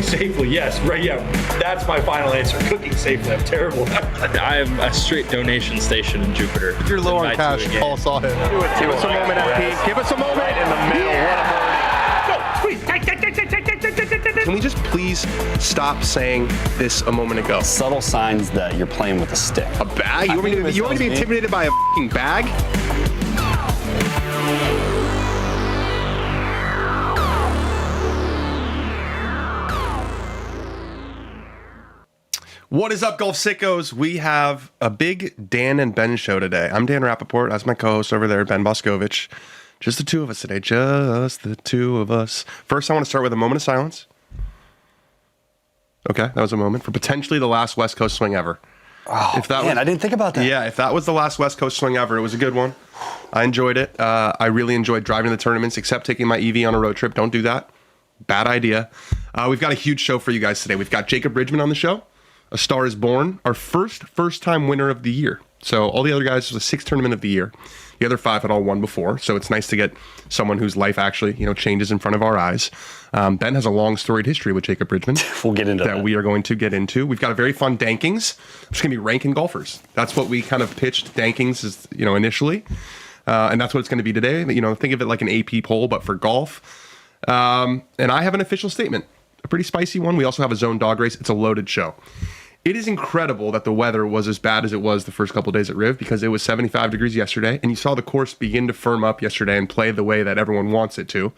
Cooking safely, yes. Right, yeah. That's my final answer. Cooking safely. I'm terrible. I am a straight donation station in Jupiter. If you're low on cash, call Sawhead. Give us a moment, FP. Give us a moment. Right in the middle. No, please. Can we just please stop saying this a moment ago? Subtle signs that you're playing with a stick. A bag? You want me to be intimidated by a fucking bag? What is up, Golf Sickos? We have a big Dan and Ben show today. I'm Dan Rappaport. That's my co-host over there, Ben Boscovich. Just the two of us today. Just the two of us. First, I want to start with a moment of silence. Okay, that was a moment for potentially the last West Coast swing ever. Oh, I didn't think about that. Yeah, if that was the last West Coast swing ever, it was a good one. I enjoyed it. I really enjoyed driving to the tournaments, except taking my EV on a road trip. Don't do that. Bad idea. We've got a huge show for you guys today. We've got Jacob Bridgeman on the show. A Star is Born, our first-time winner of the year. So all the other guys, was the sixth tournament of the year. The other five had all won before. So it's nice to get someone whose life actually, changes in front of our eyes. Ben has a long storied history with Jacob Bridgeman. We'll get into that. We are going to get into. We've got a very fun Dankings. It's going to be ranking golfers. That's what we kind of pitched Dankings as, initially. And that's what it's going to be today. Think of it like an AP poll, but for golf. And I have an official statement. A pretty spicy one. We also have a zone dog race. It's a loaded show. It is incredible that the weather was as bad as it was the first couple of days at Riv, because it was 75 degrees yesterday, and you saw the course begin to firm up yesterday and play the way that everyone wants it to.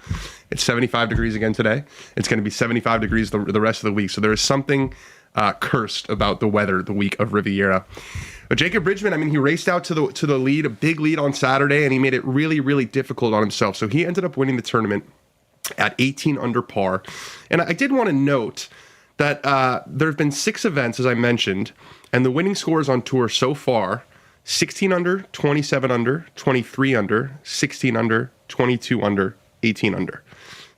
It's 75 degrees again today. It's going to be 75 degrees the rest of the week. So there is something cursed about the weather the week of Riviera. But Jacob Bridgeman, he raced out to the lead, a big lead on Saturday, and he made it really, really difficult on himself. So he ended up winning the tournament at 18 under par. And I did want to note that there have been 6 events, as I mentioned, and the winning scores on tour so far, 16 under, 27 under, 23 under, 16 under, 22 under, 18 under.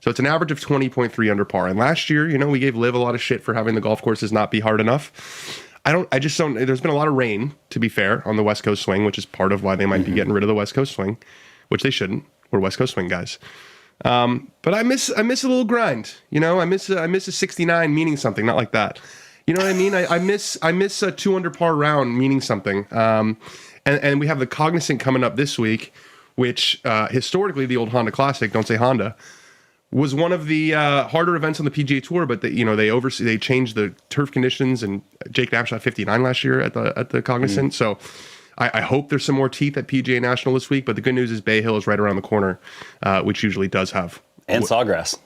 So it's an average of 20.3 under par. And last year, we gave Liv a lot of shit for having the golf courses not be hard enough. There's been a lot of rain, to be fair, on the West Coast swing, which is part of why they might be getting rid of the West Coast swing, which they shouldn't. We're West Coast swing guys. But I miss a little grind. I miss a 69 meaning something, not like that. You know what I mean? I miss a 2 under par round meaning something. And we have the Cognizant coming up this week, which historically the old Honda Classic, don't say Honda, was one of the harder events on the PGA Tour. But they changed the turf conditions, and Jake Knapp shot 59 last year at the Cognizant. So I hope there's some more teeth at PGA National this week, but the good news is Bay Hill is right around the corner, which usually does have. And Sawgrass.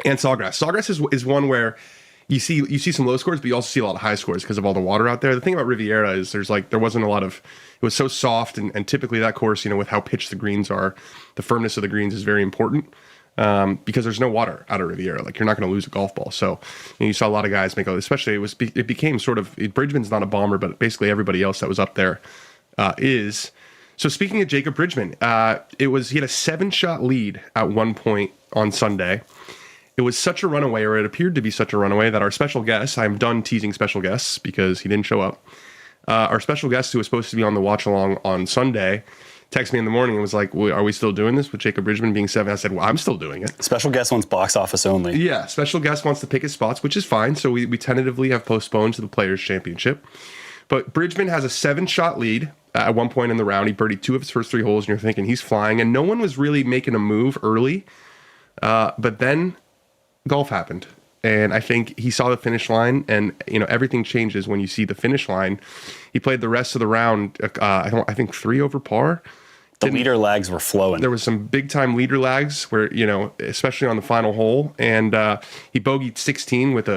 Sawgrass is one where you see some low scores, but you also see a lot of high scores because of all the water out there. The thing about Riviera is there wasn't a lot of, it was so soft, and typically that course, with how pitched the greens are, the firmness of the greens is very important. Because there's no water out of Riviera. You're not going to lose a golf ball. So you saw a lot of guys especially it became sort of, Bridgman's not a bomber, but basically everybody else that was up there is. So speaking of Jacob Bridgeman, he had a 7-shot lead at one point on Sunday. It was such a runaway, or it appeared to be such a runaway, that our special guest, I'm done teasing special guests because he didn't show up. Our special guest, who was supposed to be on the watch along on Sunday, texted me in the morning and was like, are we still doing this with Jacob Bridgeman being 7? I said, well, I'm still doing it. Special guest wants box office only. Yeah, special guest wants to pick his spots, which is fine. So we tentatively have postponed to the Players' Championship. But Bridgeman has a 7-shot lead at one point in the round. He birdied 2 of his first 3 holes, and you're thinking he's flying. And no one was really making a move early. But then golf happened. And I think he saw the finish line, and everything changes when you see the finish line. He played the rest of the round, I think 3 over par. The leader lags were flowing. There was some big time leader lags where, especially on the final hole. And he bogeyed 16 with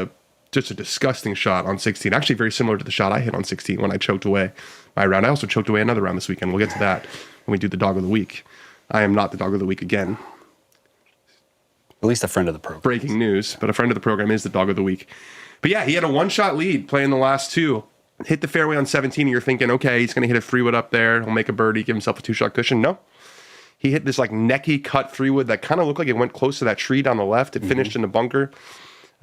just a disgusting shot on 16. Actually, very similar to the shot I hit on 16 when I choked away my round. I also choked away another round this weekend. We'll get to that when we do the dog of the week. I am not the dog of the week again. At least a friend of the program. Breaking news, but a friend of the program is the dog of the week. But yeah, he had a 1-shot lead playing the last 2. Hit the fairway on 17, and you're thinking, okay, he's going to hit a 3-wood up there. He'll make a birdie, give himself a 2-shot cushion. No. He hit this necky cut 3-wood that kind of looked like it went close to that tree down the left. It finished in the bunker.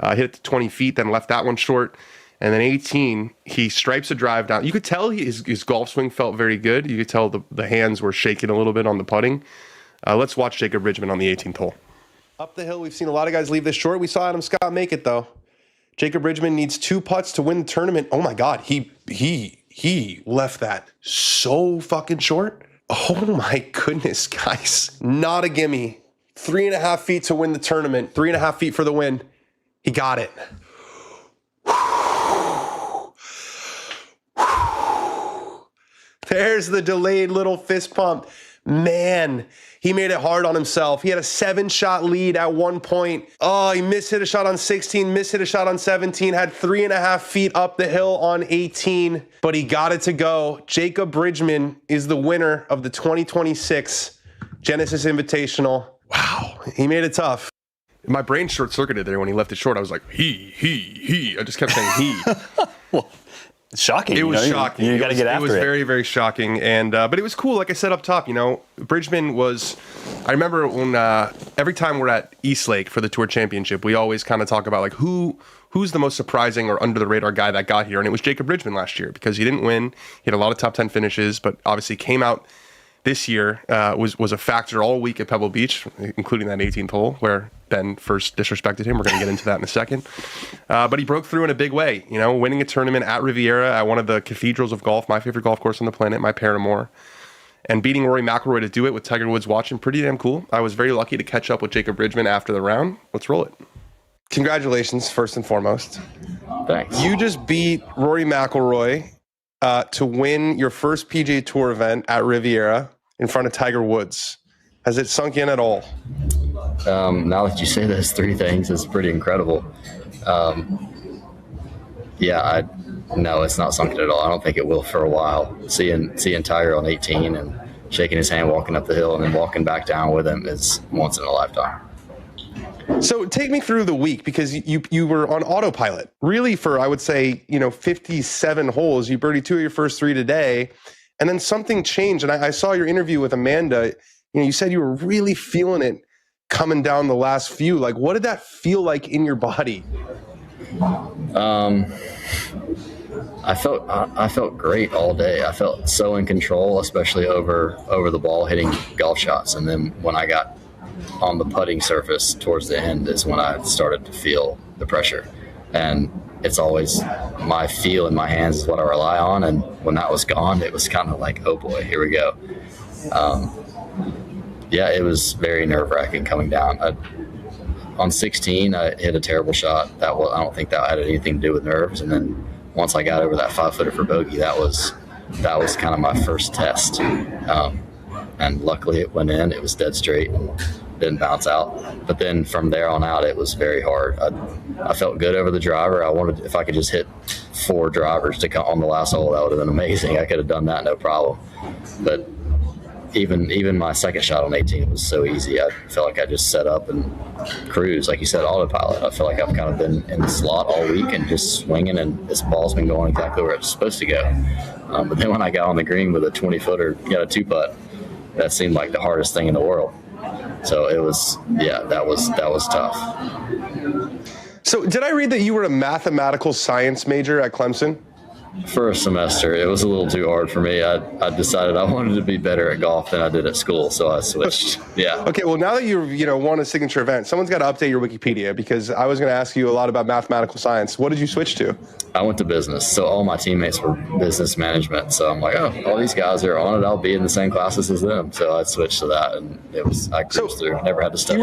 Hit it to 20 feet, then left that one short. And then 18, he stripes a drive down. You could tell his golf swing felt very good. You could tell the hands were shaking a little bit on the putting. Let's watch Jacob Bridgeman on the 18th hole. Up the hill, we've seen a lot of guys leave this short. We saw Adam Scott make it, though. Jacob Bridgeman needs 2 putts to win the tournament. Oh my God, he left that so fucking short. Oh my goodness, guys. Not a gimme. 3.5 feet to win the tournament. 3.5 feet for the win. He got it. There's the delayed little fist pump. Man, he made it hard on himself. He had a 7-shot lead at one point. Oh, he mishit a shot on 16, mishit a shot on 17, had 3.5 feet up the hill on 18, but he got it to go. Jacob Bridgeman is the winner of the 2026 Genesis Invitational. Wow, he made it tough. My brain short-circuited there when he left it short. I was like, he. I just kept saying he. Well, it's shocking. It was shocking. You got to get after it. It was very, very shocking. And but it was cool. Like I said up top, Bridgeman was. I remember when every time we're at Eastlake for the Tour Championship, we always kind of talk about like who's the most surprising or under the radar guy that got here, and it was Jacob Bridgeman last year because he didn't win. He had a lot of top 10 finishes, but obviously came out this year was a factor all week at Pebble Beach, including that 18th hole where Ben first disrespected him. We're going to get into that in a second. But he broke through in a big way, winning a tournament at Riviera at one of the cathedrals of golf, my favorite golf course on the planet, my Paramore, and beating Rory McIlroy to do it with Tiger Woods watching. Pretty damn cool. I was very lucky to catch up with Jacob Bridgeman after the round. Let's roll it. Congratulations, first and foremost. Thanks. You just beat Rory McIlroy to win your first PGA Tour event at Riviera in front of Tiger Woods. Has it sunk in at all? Now that you say those 3 things, it's pretty incredible. No, it's not sunk in at all. I don't think it will for a while. Seeing Tiger on 18 and shaking his hand, walking up the hill, and then walking back down with him is once in a lifetime. So take me through the week, because you were on autopilot really for, I would say, 57 holes. You birdied 2 of your first 3 today, and then something changed. And I saw your interview with Amanda. You said you were really feeling it coming down the last few. Like, what did that feel like in your body? I felt great all day. I felt so in control, especially over the ball, hitting golf shots. And then when I got on the putting surface towards the end is when I started to feel the pressure. And it's always my feel in my hands is what I rely on. And when that was gone, it was kind of like, oh boy, here we go. It was very nerve-wracking coming down. On 16, I hit a terrible shot. I don't think that had anything to do with nerves. And then once I got over that 5-footer for bogey, that was kind of my first test. And luckily it went in. It was dead straight and didn't bounce out. But then from there on out, it was very hard. I felt good over the driver. If I could just hit 4 drivers to come on the last hole, that would have been amazing. I could have done that, no problem. But even my second shot on 18 was so easy. I felt like I just set up and cruised, like you said, autopilot. I feel like I've kind of been in the slot all week and just swinging, and this ball's been going exactly where it's supposed to go. But then when I got on the green with a 20-footer, got a 2-putt, that seemed like the hardest thing in the world. So it was, that was tough. So did I read that you were a mathematical science major at Clemson? For a semester, it was a little too hard for me. I decided I wanted to be better at golf than I did at school, so I switched. Yeah. Okay, well, now that you've won a signature event, someone's got to update your Wikipedia, because I was going to ask you a lot about mathematical science. What did you switch to? I went to business, so all my teammates were business management. So I'm like, oh, all these guys are on it. I'll be in the same classes as them. So I switched to that, and I cruised through. Never had to study.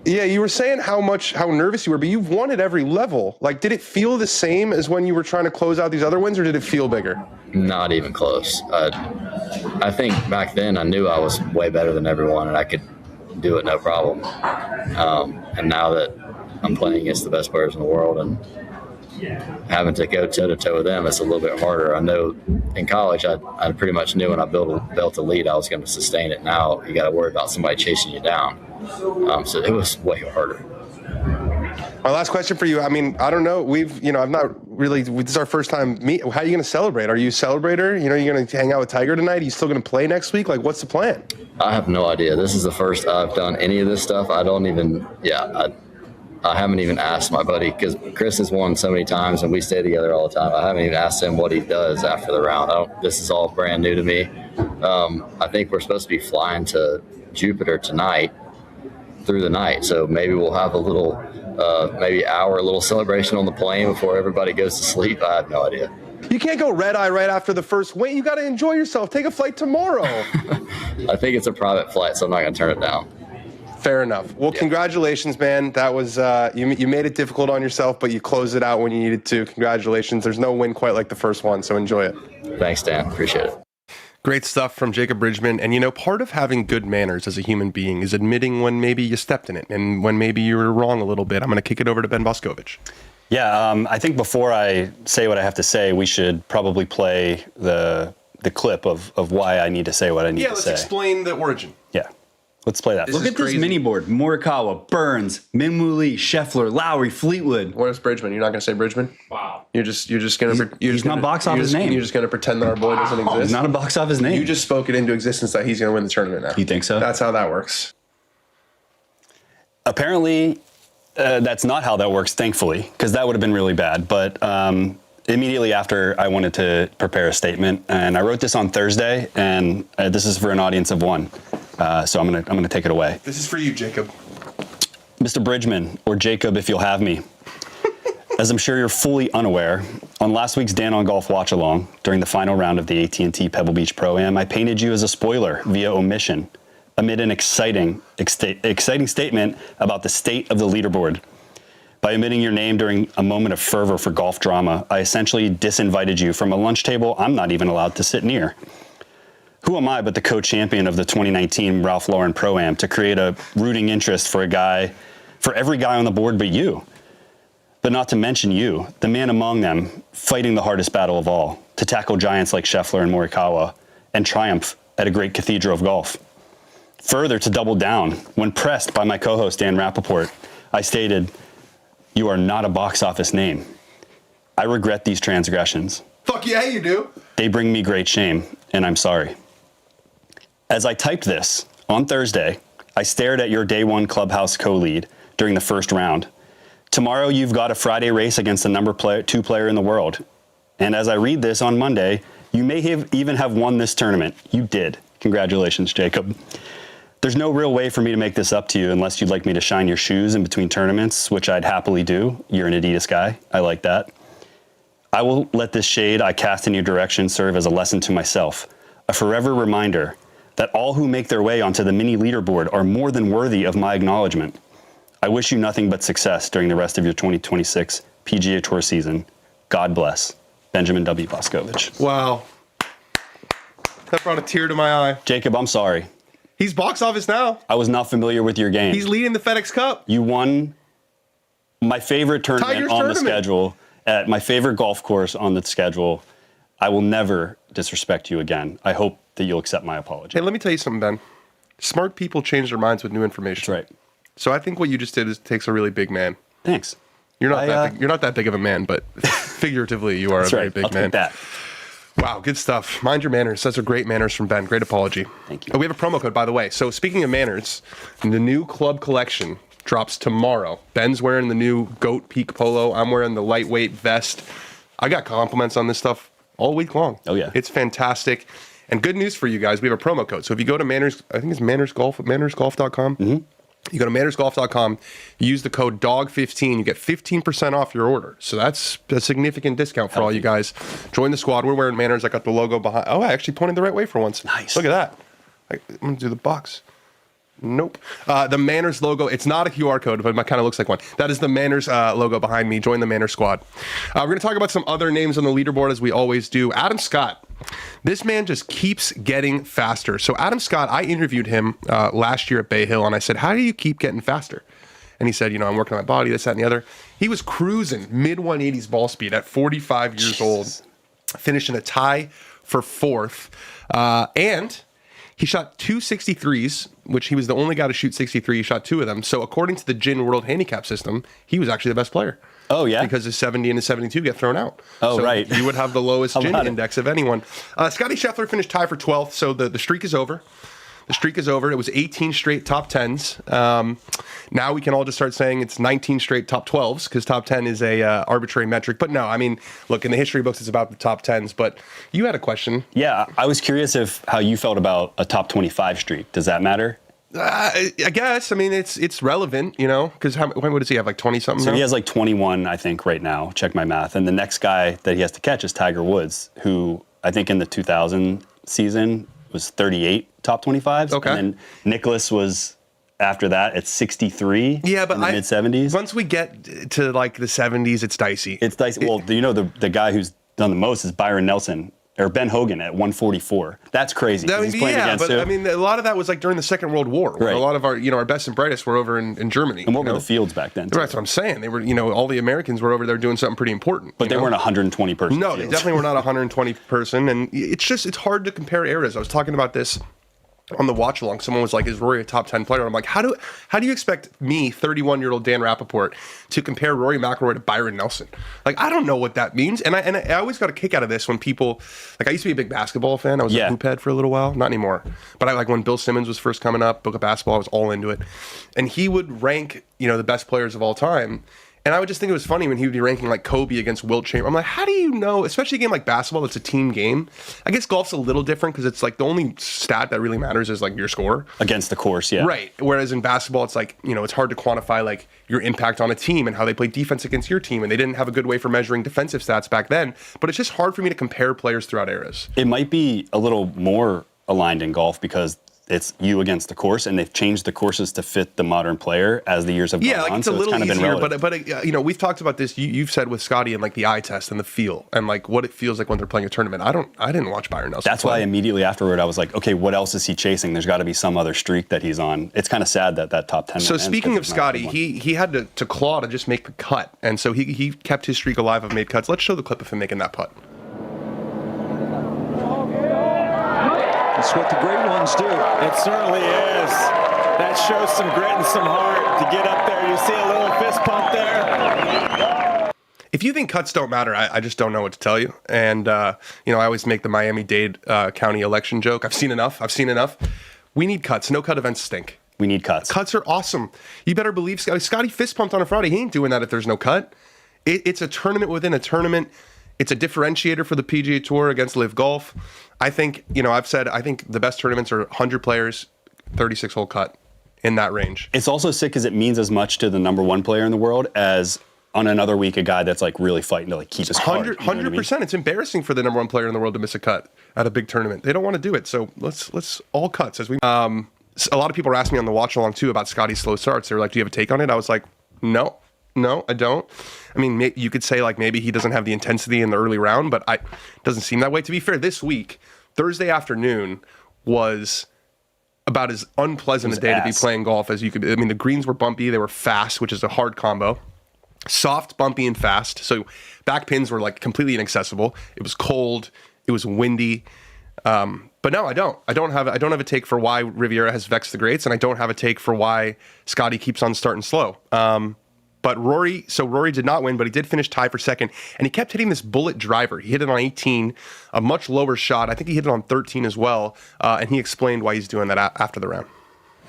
You were saying how nervous you were, but you've won at every level. Like, did it feel the same as when you were trying to close out these other wins, or did it feel bigger? Not even close. I think back then I knew I was way better than everyone, and I could do it no problem. And now that I'm playing against the best players in the world and having to go toe-to-toe with them, it's a little bit harder. I know in college I pretty much knew when I built a lead I was going to sustain it. Now you got to worry about somebody chasing you down. So it was way harder. My last question for you. I mean, I don't know. I've not really, this is our first time meet. How are you going to celebrate? Are you a celebrator? You're going to hang out with Tiger tonight? Are you still going to play next week? Like, what's the plan? I have no idea. This is the first I've done any of this stuff. I haven't even asked my buddy, because Chris has won so many times and we stay together all the time. I haven't even asked him what he does after the round. This is all brand new to me. I think we're supposed to be flying to Jupiter tonight through the night. So maybe we'll have a little, maybe hour, a little celebration on the plane before everybody goes to sleep. I have no idea. You can't go red eye right after the first win. You got to enjoy yourself. Take a flight tomorrow. I think it's a private flight, so I'm not going to turn it down. Fair enough. Well, congratulations, man. That was you made it difficult on yourself, but you closed it out when you needed to. Congratulations. There's no win quite like the first one, so enjoy it. Thanks, Dan. Appreciate it. Great stuff from Jacob Bridgeman. And, part of having good manners as a human being is admitting when maybe you stepped in it and when maybe you were wrong a little bit. I'm going to kick it over to Ben Boscovich. Yeah, I think before I say what I have to say, we should probably play the clip of why I need to say what I need to say. Yeah, let's explain the origin. Yeah, let's play that. Look at this mini board. Morikawa, Burns, Minwoo Lee, Scheffler, Lowry, Fleetwood. Where's Bridgeman? You're not going to say Bridgeman? Wow. You're just gonna. He's not box office name. You're just gonna pretend that our boy doesn't exist. He's not a box office name. You just spoke it into existence that he's gonna win the tournament now. You think so? That's how that works. Apparently, that's not how that works, thankfully, because that would have been really bad. But immediately after, I wanted to prepare a statement, and I wrote this on Thursday, and this is for an audience of one. So I'm gonna take it away. This is for you, Jacob. Mr. Bridgeman, or Jacob if you'll have me. As I'm sure you're fully unaware, on last week's Dan on Golf Watch Along, during the final round of the AT&T Pebble Beach Pro-Am, I painted you as a spoiler via omission, amid an exciting statement about the state of the leaderboard. By omitting your name during a moment of fervor for golf drama, I essentially disinvited you from a lunch table I'm not even allowed to sit near. Who am I but the co-champion of the 2019 Ralph Lauren Pro-Am to create a rooting interest for every guy on the board but you? But not to mention you, the man among them, fighting the hardest battle of all, to tackle giants like Scheffler and Morikawa, and triumph at a great cathedral of golf. Further, to double down, when pressed by my co-host Dan Rappaport, I stated, "You are not a box office name." I regret these transgressions. Fuck yeah, you do. They bring me great shame, and I'm sorry. As I typed this, on Thursday, I stared at your day one clubhouse co-lead during the first round. Tomorrow, you've got a Friday race against the number 2 player in the world. And as I read this on Monday, you may even have won this tournament. You did. Congratulations, Jacob. There's no real way for me to make this up to you unless you'd like me to shine your shoes in between tournaments, which I'd happily do. You're an Adidas guy. I like that. I will let this shade I cast in your direction serve as a lesson to myself, a forever reminder that all who make their way onto the mini leaderboard are more than worthy of my acknowledgement. I wish you nothing but success during the rest of your 2026 PGA Tour season. God bless. Benjamin W. Boscovich. Wow. That brought a tear to my eye. Jacob, I'm sorry. He's box office now. I was not familiar with your game. He's leading the FedEx Cup. You won my favorite tournament Tiger's on tournament. the schedule, at my favorite golf course on the schedule. I will never disrespect you again. I hope that you'll accept my apology. Hey, let me tell you something, Ben. Smart people change their minds with new information. That's right. So I think what you just did takes a really big man. Thanks. You're not that big of a man, but figuratively you are a very big I'll man. take that. Wow, good stuff. Mind your manners. Those are great manners from Ben. Great apology. Thank you. We have a promo code, by the way. So speaking of manners, the new club collection drops tomorrow. Ben's wearing the new Goat Peak Polo. I'm wearing the lightweight vest. I got compliments on this stuff all week long. Oh, yeah. It's fantastic. And good news for you guys, we have a promo code. So if you go to Manors, I think it's Manors Golf, maноrsgolf.com. Mm-hmm. You go to maноrsgolf.com, you use the code DOG15, you get 15% off your order. So that's a significant discount for all you guys. Join the squad. We're wearing Manors. I got the logo behind. Oh, I actually pointed the right way for once. Nice. Look at that. I'm going to do the box. Nope. The Manors logo, it's not a QR code, but it kind of looks like one. That is the Manors logo behind me. Join the Manors squad. We're going to talk about some other names on the leaderboard as we always do. Adam Scott. This man just keeps getting faster. So Adam Scott, I interviewed him last year at Bay Hill, and I said, how do you keep getting faster? And he said, I'm working on my body, this, that, and the other. He was cruising mid-180s ball speed at 45 years old, finishing a tie for fourth. And he shot 2 63s, which he was the only guy to shoot 63. He shot 2 of them. So according to the GIN World Handicap System, he was actually the best player. Oh, yeah? Because his 70 and his 72 get thrown out. Oh, so right. You would have the lowest How GIN about it? index of anyone. Scotty Scheffler finished tied for 12th, so the streak is over. The streak is over. It was 18 straight top 10s. Now we can all just start saying it's 19 straight top 12s because top 10 is a arbitrary metric. But no, I mean, look, in the history books, it's about the top 10s. But you had a question. Yeah, I was curious how you felt about a top 25 streak. Does that matter? I guess. I mean, it's relevant, because what does he have, like 20 something? So he has like 21, I think, right now. Check my math. And the next guy that he has to catch is Tiger Woods, who I think in the 2000 season was 38 top 25s. Okay. And then Nicholas was after that at 63. Yeah, but in the mid 70s. Once we get to like the 70s, it's dicey. It's dicey. Well, the guy who's done the most is Byron Nelson. Or Ben Hogan at 144. That's crazy. He's playing against but him. I mean, a lot of that was like during the Second World War. Right. A lot of our best and brightest were over in Germany. And what were the fields back then? Right, that's what I'm saying. They were, all the Americans were over there doing something pretty important. But they weren't 120 person. No, fields. they definitely were not 120 person. And it's hard to compare eras. I was talking about this on the watch along. Someone was like, is Rory a top 10 player? And I'm like, how do you expect me, 31-year-old Dan Rappaport, to compare Rory McIlroy to Byron Nelson? Like, I don't know what that means. And I always got a kick out of this when people, like, I used to be a big basketball fan. I was a hoop head for a little while. Not anymore. But I like when Bill Simmons was first coming up, Book of Basketball, I was all into it. And he would rank, the best players of all time. And I would just think it was funny when he would be ranking like Kobe against Wilt Chamberlain. I'm like, how do you know, especially a game like basketball, it's a team game. I guess golf's a little different because it's like the only stat that really matters is like your score. Against the course, yeah. Right. Whereas in basketball, it's like, it's hard to quantify like your impact on a team and how they play defense against your team. And they didn't have a good way for measuring defensive stats back then. But it's just hard for me to compare players throughout eras. It might be a little more aligned in golf because it's you against the course, and they've changed the courses to fit the modern player as the years have gone on. Yeah, like it's a little easier, but we've talked about this. You've said with Scotty and like the eye test and the feel and like what it feels like when they're playing a tournament. I didn't watch Byron Nelson. That's why immediately afterward I was like, okay, what else is he chasing? There's got to be some other streak that he's on. It's kind of sad that top 10. So speaking of Scotty, he had to claw to just make the cut, and so he kept his streak alive of made cuts. Let's show the clip of him making that putt. That's what the great ones do. It certainly is. That shows some grit and some heart to get up there. You see a little fist pump there. If you think cuts don't matter, I just don't know what to tell you. And, I always make the Miami-Dade County election joke. I've seen enough. We need cuts. No cut events stink. We need cuts. Cuts are awesome. You better believe Scotty fist pumped on a Friday. He ain't doing that if there's no cut. It's a tournament within a tournament. It's a differentiator for the PGA Tour against Live Golf. I think, I've said, I think the best tournaments are 100 players, 36-hole cut, in that range. It's also sick because it means as much to the number one player in the world as on another week a guy that's like really fighting to like keep his card. 100%. I mean? It's embarrassing for the number one player in the world to miss a cut at a big tournament. They don't want to do it. So let's all cuts as we. A lot of people are asking me on the watch along too about Scotty's slow starts. They were like, "Do you have a take on it?" I was like, No, I don't. I mean, you could say like maybe he doesn't have the intensity in the early round, but it doesn't seem that way. To be fair, this week, Thursday afternoon was about as unpleasant a day to be playing golf as you could. I mean, the greens were bumpy. They were fast, which is a hard combo. Soft, bumpy, and fast. So back pins were like completely inaccessible. It was cold. It was windy. But no, I don't. I don't have a take for why Riviera has vexed the greats, and I don't have a take for why Scotty keeps on starting slow. But Rory did not win, but he did finish tied for second, and he kept hitting this bullet driver. He hit it on 18, a much lower shot. I think he hit it on 13 as well, and he explained why he's doing that after the round.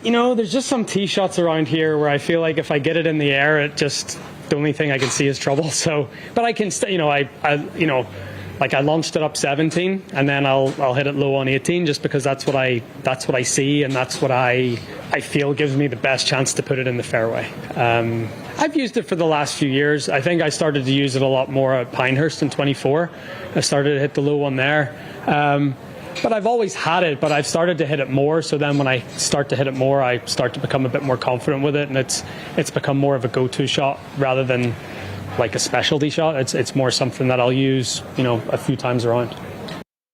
There's just some tee shots around here where I feel like if I get it in the air, the only thing I can see is trouble. So, but I can like I launched it up 17, and then I'll hit it low on 18, just because that's what I see, and that's what I feel gives me the best chance to put it in the fairway. I've used it for the last few years. I think I started to use it a lot more at Pinehurst in 24. I started to hit the low one there. But I've always had it, but I've started to hit it more. So then when I start to hit it more, I start to become a bit more confident with it, and it's become more of a go-to shot rather than like a specialty shot. It's more something that I'll use, a few times around.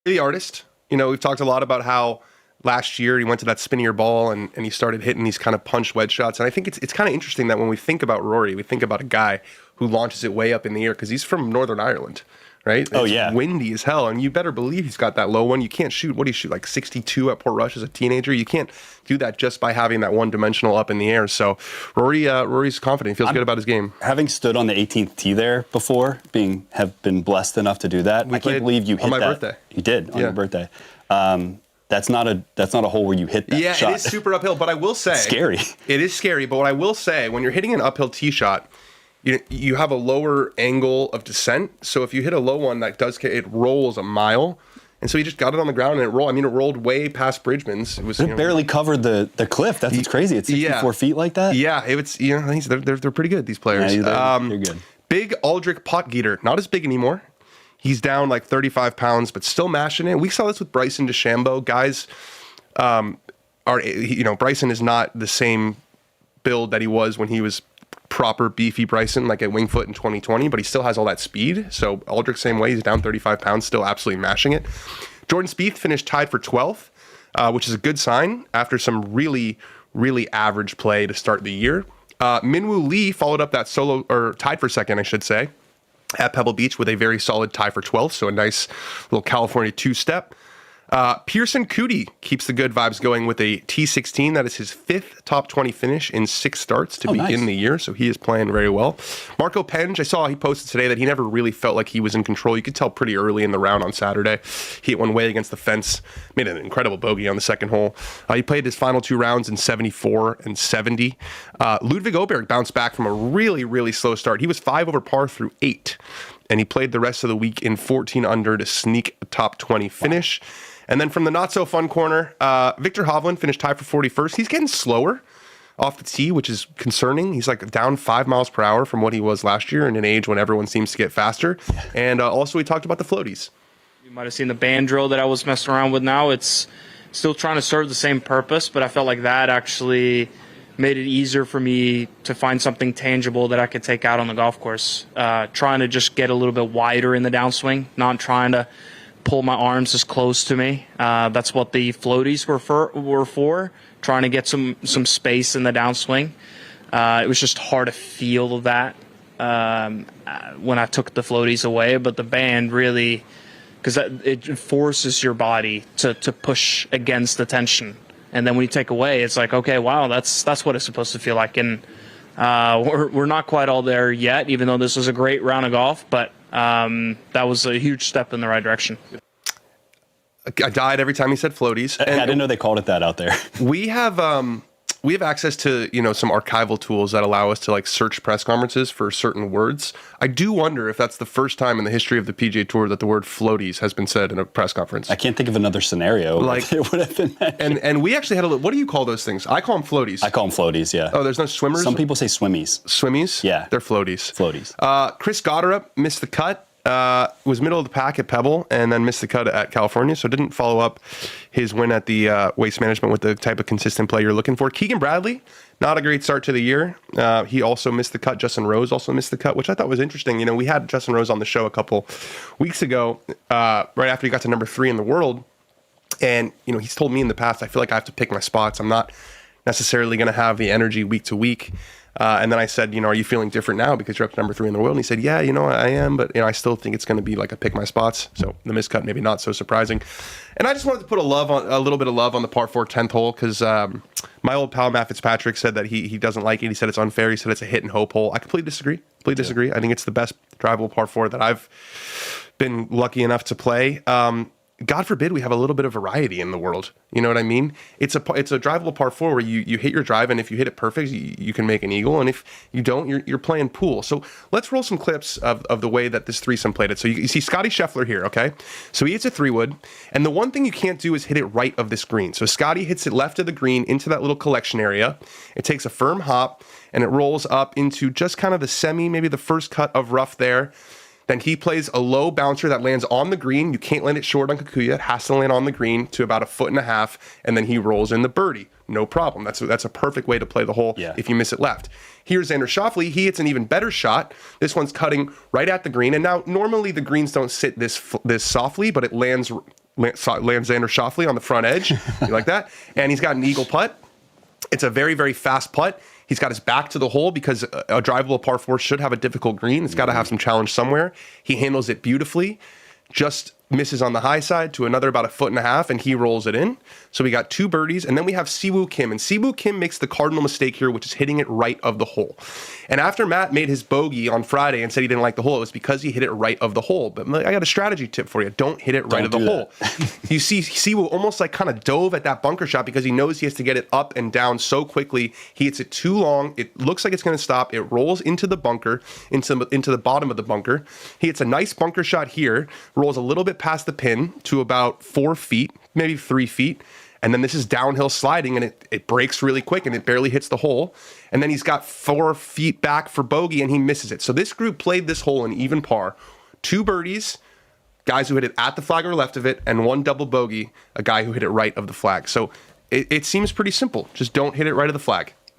The artist, we've talked a lot about how last year he went to that spinnier ball and he started hitting these kind of punch wedge shots. And I think it's kind of interesting that when we think about Rory, we think about a guy who launches it way up in the air because he's from Northern Ireland, right? It's windy as hell, and you better believe he's got that low one. You can't shoot. What do you shoot, like 62 at Portrush as a teenager? You can't do that just by having that one-dimensional up in the air. So Rory's confident. He feels good about his game. Having stood on the 18th tee there before, have been blessed enough to do that. I can't believe you hit that. On my birthday. You did, on your birthday. That's not a hole where you hit that shot. Yeah, it is super uphill, but I will say... Scary. It is scary, but what I will say, when you're hitting an uphill tee shot, you have a lower angle of descent. So if you hit a low one, it rolls a mile. And so he just got it on the ground and it rolled. I mean, it rolled way past Bridgman's. It was It barely covered the cliff. That's what's crazy. It's 64 feet like that. Yeah, it's they're pretty good, these players. Yeah, they're good. Big Aldrich Potgieter, not as big anymore. He's down like 35 pounds, but still mashing it. We saw this with Bryson DeChambeau. Guys, Bryson is not the same build that he was when he was proper beefy Bryson, like at Wingfoot in 2020, but he still has all that speed. So Aldrich, same way, he's down 35 pounds, still absolutely mashing it. Jordan Spieth finished tied for 12th, which is a good sign after some really, really average play to start the year. Minwoo Lee followed up that tied for second, I should say, at Pebble Beach with a very solid tie for 12th, so a nice little California two-step. Pearson Coody keeps the good vibes going with a T16. That is his 5th top 20 finish in 6 starts to begin the year, so he is playing very well. Marco Penge, I saw he posted today that he never really felt like he was in control. You could tell pretty early in the round on Saturday. He hit one way against the fence, made an incredible bogey on the second hole. He played his final 2 rounds in 74 and 70. Ludwig Åberg bounced back from a really, really slow start. He was 5 over par through 8, and he played the rest of the week in 14 under to sneak a top 20 finish. Wow. And then from the not-so-fun corner, Victor Hovland finished tied for 41st. He's getting slower off the tee, which is concerning. He's like down 5 miles per hour from what he was last year in an age when everyone seems to get faster. And also we talked about the floaties. You might have seen the band drill that I was messing around with now. It's still trying to serve the same purpose, but I felt like that actually made it easier for me to find something tangible that I could take out on the golf course. Trying to just get a little bit wider in the downswing, not trying to pull my arms as close to me. That's what the floaties were for, trying to get some space in the downswing. It was just hard to feel that when I took the floaties away, but the band really, because it forces your body to push against the tension. And then when you take away, it's like, okay, wow, that's what it's supposed to feel like. And we're not quite all there yet, even though this was a great round of golf, but that was a huge step in the right direction. I died every time he said floaties. And I didn't know they called it that out there. We have access to some archival tools that allow us to like search press conferences for certain words. I do wonder if that's the first time in the history of the PGA Tour that the word floaties has been said in a press conference. I can't think of another scenario like it would have been. And we actually had what do you call those things? I call them floaties. I call them floaties. Yeah. Oh, there's no swimmers. Some people say swimmies. Swimmies? Yeah, they're floaties. Floaties. Chris Gotterup missed the cut. Was middle of the pack at Pebble and then missed the cut at California, so didn't follow up his win at the Waste Management with the type of consistent play you're looking for. Keegan Bradley, not a great start to the year. He also missed the cut. Justin Rose also missed the cut, which I thought was interesting. We had Justin Rose on the show a couple weeks ago, right after he got to number 3 in the world, and he's told me in the past, I feel like I have to pick my spots. I'm not necessarily going to have the energy week to week. And then I said, are you feeling different now because you're up to number 3 in the world? And he said, yeah, I am, but I still think it's going to be like a pick my spots. So the miscut maybe not so surprising. And I just wanted to put a little bit of love on the par 4 10th hole because my old pal Matt Fitzpatrick said that he doesn't like it. He said it's unfair. He said it's a hit and hope hole. I completely disagree. I think it's the best drivable par 4 that I've been lucky enough to play. God forbid we have a little bit of variety in the world. You know what I mean? It's a drivable par 4 where you hit your drive, and if you hit it perfect, you can make an eagle, and if you don't, you're playing pool. So let's roll some clips of the way that this threesome played it. So you see Scotty Scheffler here, okay? So he hits a 3-wood, and the one thing you can't do is hit it right of this green. So Scotty hits it left of the green into that little collection area. It takes a firm hop, and it rolls up into just kind of the maybe the first cut of rough there. Then he plays a low bouncer that lands on the green. You can't land it short on Kikuya. It has to land on the green to about 1.5 feet, and then he rolls in the birdie. No problem. That's a perfect way to play the hole if you miss it left. Here's Xander Schauffele. He hits an even better shot. This one's cutting right at the green. And now, normally the greens don't sit this softly, but it lands Xander Schauffele on the front edge. You like that? And he's got an eagle putt. It's a very, very fast putt. He's got his back to the hole because a drivable par 4 should have a difficult green. It's got to have some challenge somewhere. He handles it beautifully. Just misses on the high side to another about 1.5 feet, and he rolls it in. So we got 2 birdies, and then we have Siwoo Kim. And Siwoo Kim makes the cardinal mistake here, which is hitting it right of the hole. And after Matt made his bogey on Friday and said he didn't like the hole, it was because he hit it right of the hole. But I got a strategy tip for you. Don't hit it right of the hole. You see Siwoo almost like kind of dove at that bunker shot because he knows he has to get it up and down so quickly. He hits it too long. It looks like it's going to stop. It rolls into the bunker, into the bottom of the bunker. He hits a nice bunker shot here, rolls a little bit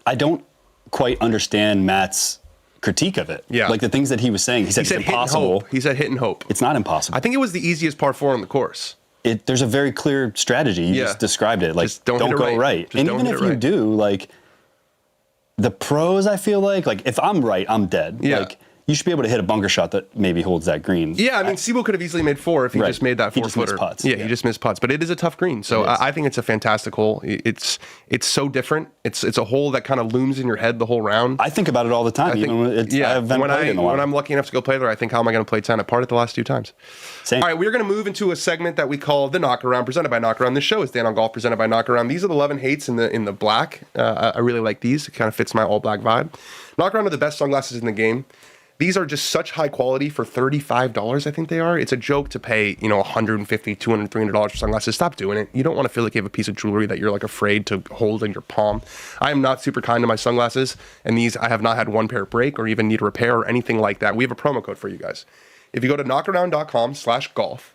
I don't quite understand Matt's critique of it. Yeah. Like the things that he was saying. He said it's impossible. He said hit and hope. It's not impossible. I think it was the easiest par 4 on the course. There's a very clear strategy. You just described it. Like, just don't go right. And even if you do, like, the pros, I feel like if I'm right, I'm dead. Yeah. Like, you should be able to hit a bunker shot that maybe holds that green. Yeah, I mean, Siebel could have easily made 4 if he just made that 4-footer. He just missed putts. Yeah, he just missed putts. But it is a tough green. So I think it's a fantastic hole. It's so different. It's a hole that kind of looms in your head the whole round. I think about it all the time. When I'm lucky enough to go play there, I think, how am I going to play 10? I parted the last 2 times. Same. All right, we're going to move into a segment that we call the Knockaround, presented by Knockaround. This show is Dan on Golf, presented by Knockaround. These are the 11 hates in the black. I really like these. It kind of fits my all black vibe. Knockaround are the best sunglasses in the game. These are just such high quality for $35, I think they are. It's a joke to pay, $150, $200, $300 for sunglasses. Stop doing it. You don't want to feel like you have a piece of jewelry that you're like afraid to hold in your palm. I am not super kind to my sunglasses, and these, I have not had one pair break or even need a repair or anything like that. We have a promo code for you guys. If you go to knockaround.com/golf,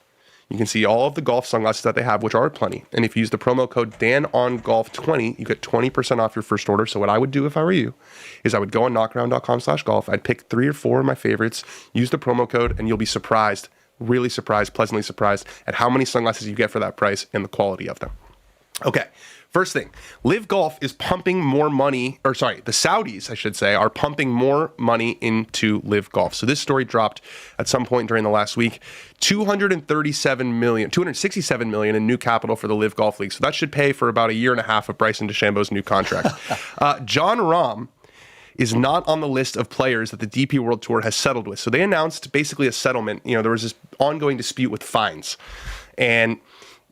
you can see all of the golf sunglasses that they have, which are plenty. And if you use the promo code DanOnGolf20, you get 20% off your first order. So what I would do if I were you is I would go on knockaround.com/golf. I'd pick 3 or 4 of my favorites, use the promo code, and you'll be surprised, really surprised, pleasantly surprised at how many sunglasses you get for that price and the quality of them. Okay, first thing, Live Golf is pumping more money, the Saudis, I should say, are pumping more money into Live Golf. So this story dropped at some point during the last week. $267 million in new capital for the Live Golf League. So that should pay for about a year and a half of Bryson DeChambeau's new contract. John Rahm is not on the list of players that the DP World Tour has settled with. So they announced basically a settlement. There was this ongoing dispute with fines. And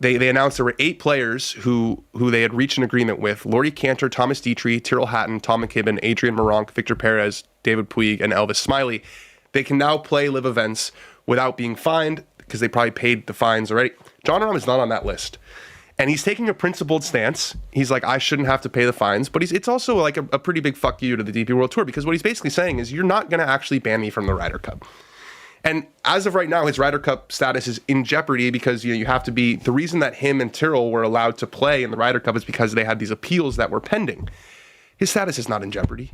they announced there were 8 players who they had reached an agreement with: Laurie Cantor, Thomas Dietrich, Tyrrell Hatton, Tom McKibben, Adrian Moronk, Victor Perez, David Puig, and Elvis Smiley. They can now play live events without being fined because they probably paid the fines already. John Rahm is not on that list. And he's taking a principled stance. He's like, I shouldn't have to pay the fines. But it's also like a pretty big fuck you to the DP World Tour, because what he's basically saying is, you're not going to actually ban me from the Ryder Cup. And as of right now, his Ryder Cup status is in jeopardy because you have to be. The reason that him and Tyrrell were allowed to play in the Ryder Cup is because they had these appeals that were pending. His status is not in jeopardy.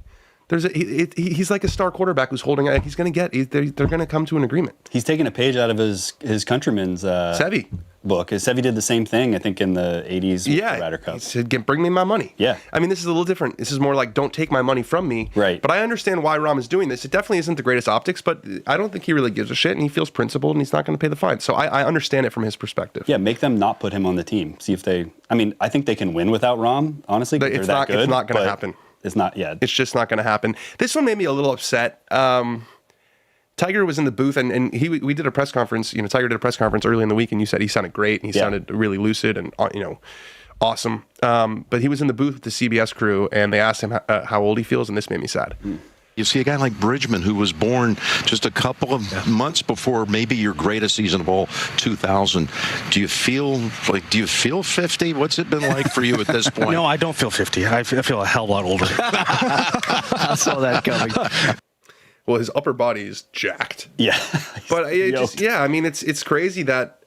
He's like a star quarterback who's holding. He's going to get. They're going to come to an agreement. He's taking a page out of his countryman's Seve book. Seve did the same thing, I think, in the 80s with the Ryder Cup. He said, bring me my money. Yeah. I mean, this is a little different. This is more like, don't take my money from me. Right. But I understand why Rahm is doing this. It definitely isn't the greatest optics, but I don't think he really gives a shit, and he feels principled, and he's not going to pay the fine. So I understand it from his perspective. Yeah, make them not put him on the team. See if they. I mean, I think they can win without Rahm, honestly. But it's not going to happen. It's not yet. It's just not going to happen. This one made me a little upset. Tiger was in the booth, and we did a press conference. Tiger did a press conference early in the week, and you said he sounded great, and he sounded really lucid and awesome. But he was in the booth with the CBS crew, and they asked him how old he feels, and this made me sad. You see a guy like Bridgeman, who was born just a couple of months before maybe your greatest season of all, 2000. Do you feel 50? What's it been like for you at this point? No, I don't feel 50. I feel a hell of a lot older. I saw that coming. Well, his upper body is jacked. Yeah. But it's crazy that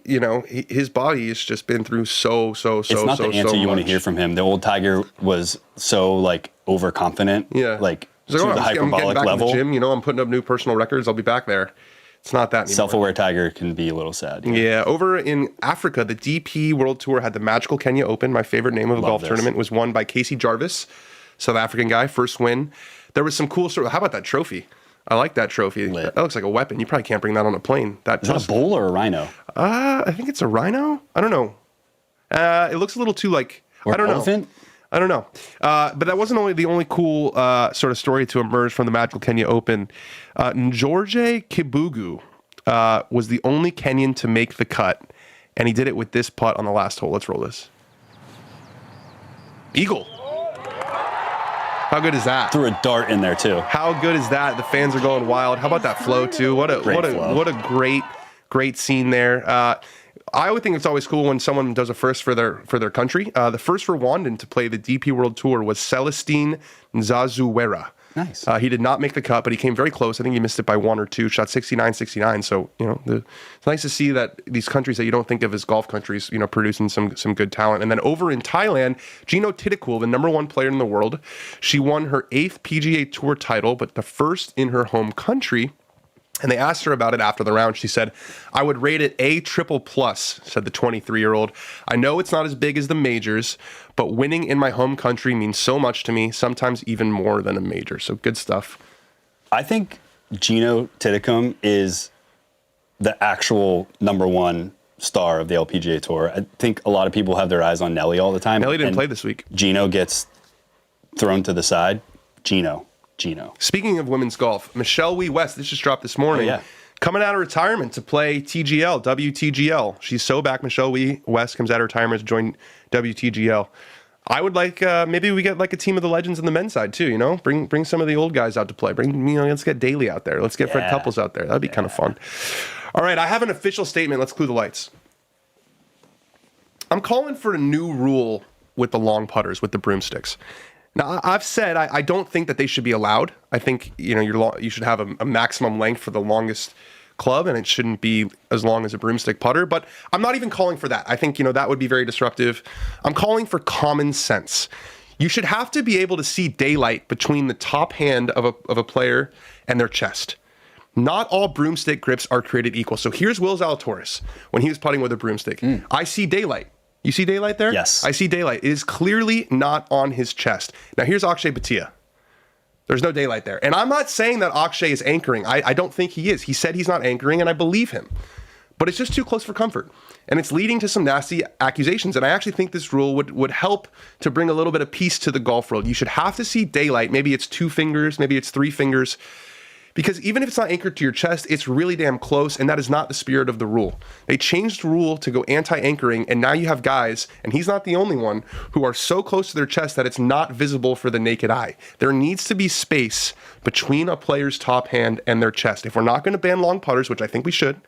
his body has just been through so It's not the answer you want to hear from him. The old Tiger was so overconfident. Yeah. To the I'm hyperbolic getting back level. to the gym. I'm putting up new personal records. I'll be back there. It's not that anymore. Self-aware Tiger can be a little sad. Yeah. Over in Africa, the DP World Tour had the Magical Kenya Open. My favorite name of a golf tournament was won by Casey Jarvis, South African guy. First win. There was some cool sort of. How about that trophy? I like that trophy. Lit. That looks like a weapon. You probably can't bring that on a plane. Is that a bull or a rhino? I think it's a rhino. I don't know. It looks a little too like. Or I don't elephant? know. I don't know. But that wasn't the only cool sort of story to emerge from the Magical Kenya Open. Njorge Kibugu was the only Kenyan to make the cut, and he did it with this putt on the last hole. Let's roll this. Eagle. How good is that? Threw a dart in there too. How good is that? The fans are going wild. How about that flow too? What a great Great scene there. I would think it's always cool when someone does a first for their country. The first Rwandan to play the DP World Tour was Celestine Nzazuwera. Nice. He did not make the cut, but he came very close. I think he missed it by 1 or 2, shot 69-69. So, it's nice to see that these countries that you don't think of as golf countries, producing some good talent. And then over in Thailand, Gino Tidikul, the number 1 player in the world, she won her 8th PGA Tour title, but the first in her home country. And they asked her about it after the round. She said, "I would rate it A+++," said the 23-year-old. "I know it's not as big as the majors, but winning in my home country means so much to me, sometimes even more than a major." So good stuff. I think Gino Tidikul is the actual number 1 star of the LPGA Tour. I think a lot of people have their eyes on Nelly all the time. Nelly didn't play this week. Gino gets thrown to the side. Gino. Speaking of women's golf, Michelle Wie West, this just dropped this morning, coming out of retirement to play TGL, WTGL. She's so back. Michelle Wie West comes out of retirement to join WTGL. I would like, maybe we get like a team of the legends on the men's side too, Bring some of the old guys out to play. Let's get Daly out there. Let's get Fred Couples out there. That'd be kind of fun. All right, I have an official statement. Let's clue the lights. I'm calling for a new rule with the long putters, with the broomsticks. Now, I've said I don't think that they should be allowed. I think you should have a maximum length for the longest club, and it shouldn't be as long as a broomstick putter. But I'm not even calling for that. I think that would be very disruptive. I'm calling for common sense. You should have to be able to see daylight between the top hand of a player and their chest. Not all broomstick grips are created equal. So here's Will Zalatoris when he was putting with a broomstick. I see daylight. You see daylight there? Yes. I see daylight. It is clearly not on his chest. Now here's Akshay Bhatia. There's no daylight there. And I'm not saying that Akshay is anchoring. I don't think he is. He said he's not anchoring, and I believe him. But it's just too close for comfort. And it's leading to some nasty accusations. And I actually think this rule would help to bring a little bit of peace to the golf world. You should have to see daylight. Maybe it's 2 fingers. Maybe it's 3 fingers. Because even if it's not anchored to your chest, it's really damn close, and that is not the spirit of the rule. They changed the rule to go anti-anchoring, and now you have guys, and he's not the only one, who are so close to their chest that it's not visible for the naked eye. There needs to be space between a player's top hand and their chest. If we're not going to ban long putters, which I think we should,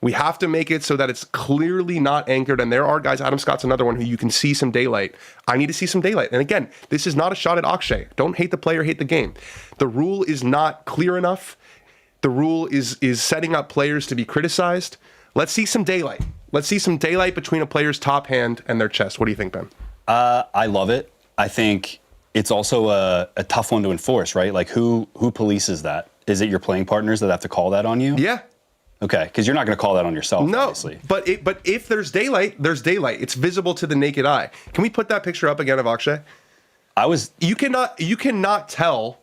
we have to make it so that it's clearly not anchored. And there are guys, Adam Scott's another one, who you can see some daylight. I need to see some daylight. And again, this is not a shot at Akshay. Don't hate the player, hate the game. The rule is not clear enough. The rule is setting up players to be criticized. Let's see some daylight. Let's see some daylight between a player's top hand and their chest. What do you think, Ben? I love it. I think it's also a tough one to enforce, right? Like who polices that? Is it your playing partners that have to call that on you? Yeah. Okay, because you're not going to call that on yourself, no, obviously. But if there's daylight, there's daylight. It's visible to the naked eye. Can we put that picture up again of Akshay? You cannot tell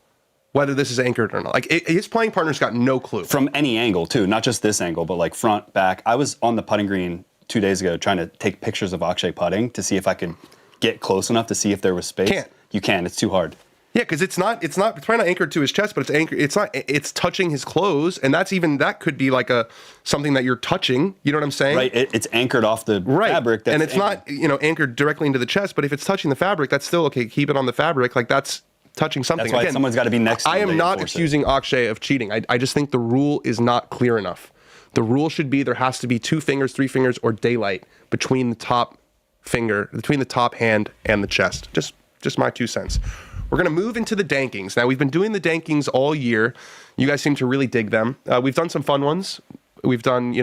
whether this is anchored or not. Like his playing partner's got no clue. From any angle, too, not just this angle, but like front, back. I was on the putting green 2 days ago trying to take pictures of Akshay putting to see if I could get close enough to see if there was space. Can't. You can. It's too hard. Yeah, because it's probably not anchored to his chest, but it's touching his clothes, and that could be like something that you're touching. You know what I'm saying? Right. It's anchored off the fabric. And it's not anchored directly into the chest, but if it's touching the fabric, that's still okay. Keep it on the fabric, like that's touching something. That's why someone's got to be next to I am not accusing Akshay of cheating. I just think the rule is not clear enough. The rule should be there has to be 2 fingers, 3 fingers, or daylight between the top hand and the chest. Just my 2 cents. We're going to move into the Dankings. Now, we've been doing the Dankings all year. You guys seem to really dig them. We've done some fun ones. We've done,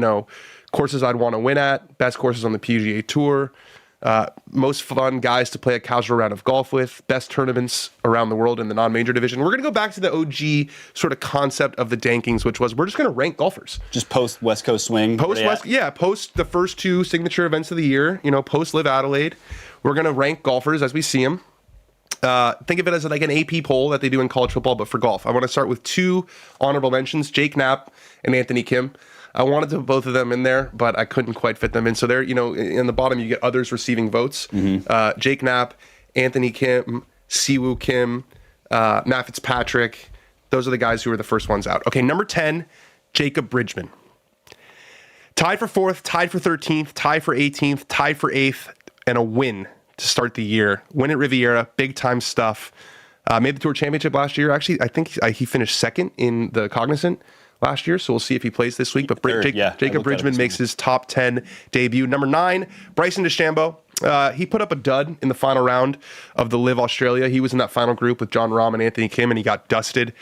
courses I'd want to win at, best courses on the PGA Tour, most fun guys to play a casual round of golf with, best tournaments around the world in the non-major division. We're going to go back to the OG sort of concept of the Dankings, which was we're just going to rank golfers. Just post West Coast Swing. Post the first 2 signature events of the year, post Live Adelaide. We're going to rank golfers as we see them. Think of it as like an AP poll that they do in college football, but for golf. I want to start with 2 honorable mentions, Jake Knapp and Anthony Kim. I wanted to both of them in there, but I couldn't quite fit them in. So there, in the bottom, you get others receiving votes. Mm-hmm. Jake Knapp, Anthony Kim, Siwoo Kim, Matt Fitzpatrick. Those are the guys who are the first ones out. Okay, number 10, Jacob Bridgeman. Tied for 4th, tied for 13th, tied for 18th, tied for 8th, and a win to start the year. Win at Riviera, big time stuff. Made the Tour Championship last year. Actually, I think he finished 2nd in the Cognizant last year, so we'll see if he plays this week. But Jacob Bridgeman makes his top 10 debut. Number 9, Bryson DeChambeau. He put up a dud in the final round of the Live Australia. He was in that final group with Jon Rahm and Anthony Kim, and he got dusted.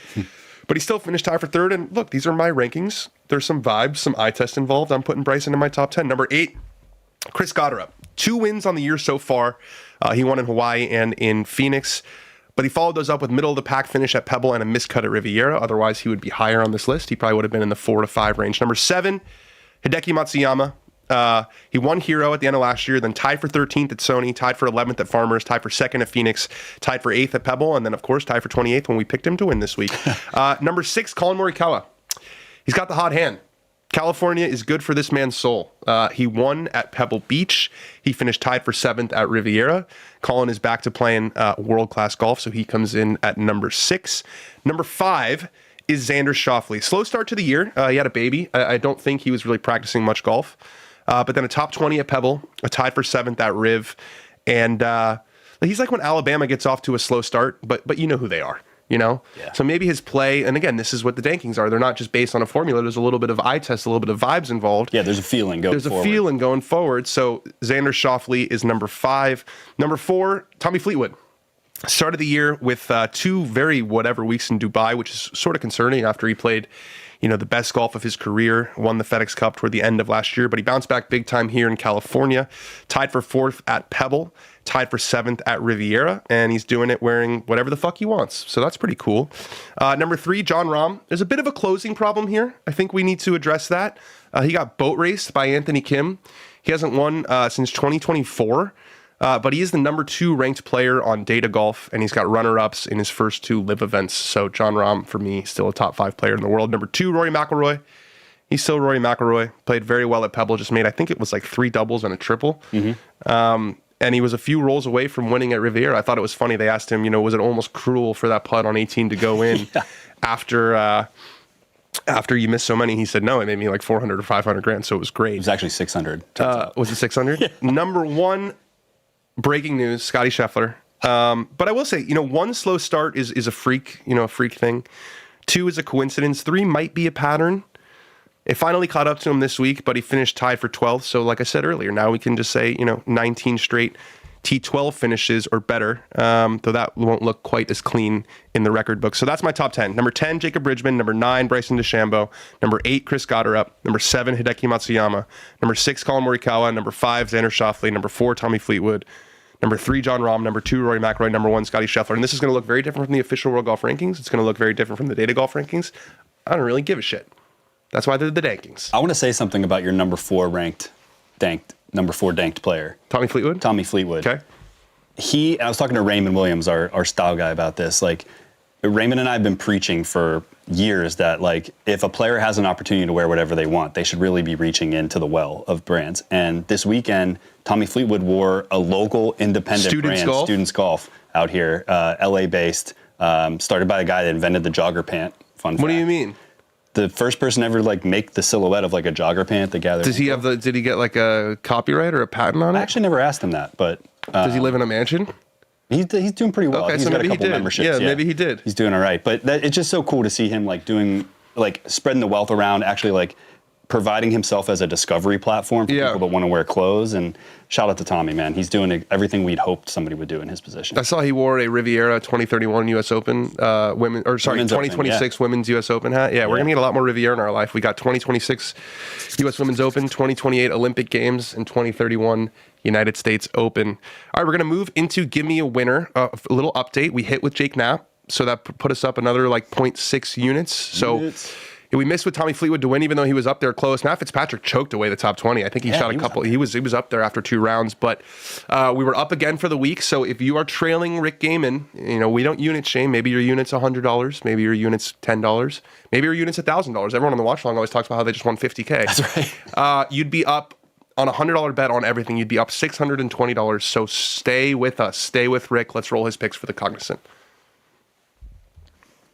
But he still finished tied for 3rd. And look, these are my rankings. There's some vibes, some eye test involved. I'm putting Bryson in my top 10. Number 8, Chris Gotterup. 2 wins on the year so far. He won in Hawaii and in Phoenix. But he followed those up with middle-of-the-pack finish at Pebble and a miscut at Riviera. Otherwise, he would be higher on this list. He probably would have been in the 4 to 5 range. Number 7, Hideki Matsuyama. He won Hero at the end of last year, then tied for 13th at Sony, tied for 11th at Farmers, tied for 2nd at Phoenix, tied for 8th at Pebble, and then, of course, tied for 28th when we picked him to win this week. Number 6, Colin Morikawa. He's got the hot hand. California is good for this man's soul. He won at Pebble Beach. He finished tied for 7th at Riviera. Colin is back to playing world-class golf, so he comes in at number 6. Number 5 is Xander Schauffele. Slow start to the year. He had a baby. I don't think he was really practicing much golf. But then a top 20 at Pebble, a tied for 7th at Riv. And he's like when Alabama gets off to a slow start, but you know who they are. Yeah. So maybe his play, and again, this is what the Dankings are. They're not just based on a formula. There's a little bit of eye test, a little bit of vibes involved. Yeah, there's a feeling going forward. There's a feeling going forward. So Xander Schauffele is number 5. Number 4, Tommy Fleetwood. Started the year with 2 very whatever weeks in Dubai, which is sort of concerning after he played, the best golf of his career, won the FedEx Cup toward the end of last year, but he bounced back big time here in California, tied for 4th at Pebble, tied for 7th at Riviera, and he's doing it wearing whatever the fuck he wants. So that's pretty cool. Number 3, Jon Rahm. There's a bit of a closing problem here. I think we need to address that. He got boat raced by Anthony Kim. He hasn't won since 2024. But he is the number 2 ranked player on Data Golf, and he's got runner-ups in his first 2 live events. So Jon Rahm, for me, still a top 5 player in the world. Number 2, Rory McIlroy. He's still Rory McIlroy. Played very well at Pebble. Just made, I think it was like 3 doubles and a triple. And he was a few rolls away from winning at Riviera. I thought it was funny. They asked him, was it almost cruel for that putt on 18 to go in after you missed so many? He said, no, it made me like 400 or 500 grand. So it was great. It was actually 600. Was it 600? Yeah. Number 1, breaking news, Scotty Scheffler. But I will say, one slow start is a freak, a freak thing. 2 is a coincidence. 3 might be a pattern. It finally caught up to him this week, but he finished tied for 12th. So like I said earlier, now we can just say, 19 straight T12 finishes or better, though that won't look quite as clean in the record book. So that's my top 10. Number 10, Jacob Bridgeman. Number 9, Bryson DeChambeau. Number 8, Chris Gotterup. Number 7, Hideki Matsuyama. Number 6, Colin Morikawa. Number 5, Xander Schauffele. Number 4, Tommy Fleetwood. Number 3, Jon Rahm. Number 2, Rory McIlroy. Number 1, Scotty Scheffler. And this is going to look very different from the official World Golf Rankings. It's going to look very different from the Data Golf Rankings. I don't really give a shit. That's why they're the Dankings. I want to say something about your number 4 danked player. Tommy Fleetwood? Tommy Fleetwood. Okay. I was talking to Raymond Williams, our style guy, about this. Like, Raymond and I have been preaching for years that, like, if a player has an opportunity to wear whatever they want, they should really be reaching into the well of brands. And this weekend, Tommy Fleetwood wore a local independent brand, Students Golf, out here, LA-based, started by a guy that invented the jogger pant. Fun fact. What do you mean? The first person ever make the silhouette of like a jogger pant. The guy that did he get like a copyright or a patent on it? I actually never asked him that, but does he live in a mansion? He's doing pretty well. Okay, he's so got maybe a couple he did. memberships. Yeah, maybe he did. He's doing all right, but it's just so cool to see him spreading the wealth around, actually providing himself as a discovery platform for people that want to wear clothes. And shout out to Tommy, man. He's doing everything we'd hoped somebody would do in his position. I saw he wore a Riviera 2031 U.S. Open 2026 Women's U.S. Open hat. Yeah, we're going to get a lot more Riviera in our life. We got 2026 U.S. Women's Open, 2028 Olympic Games, and 2031 United States Open. All right, we're going to move into Give Me a Winner. A little update. We hit with Jake Knapp, so that put us up another 0.6 units. So we missed with Tommy Fleetwood to win, even though he was up there close. Matt Fitzpatrick choked away the top 20. I think he shot a couple. He was up there after 2 rounds, but we were up again for the week. So if you are trailing Rick Gaiman, we don't unit shame. Maybe your unit's $100. Maybe your unit's $10. Maybe your unit's $1,000. Everyone on the watch along always talks about how they just won $50K. That's right. You'd be up on a $100 bet on everything. You'd be up $620. So stay with us. Stay with Rick. Let's roll his picks for the Cognizant.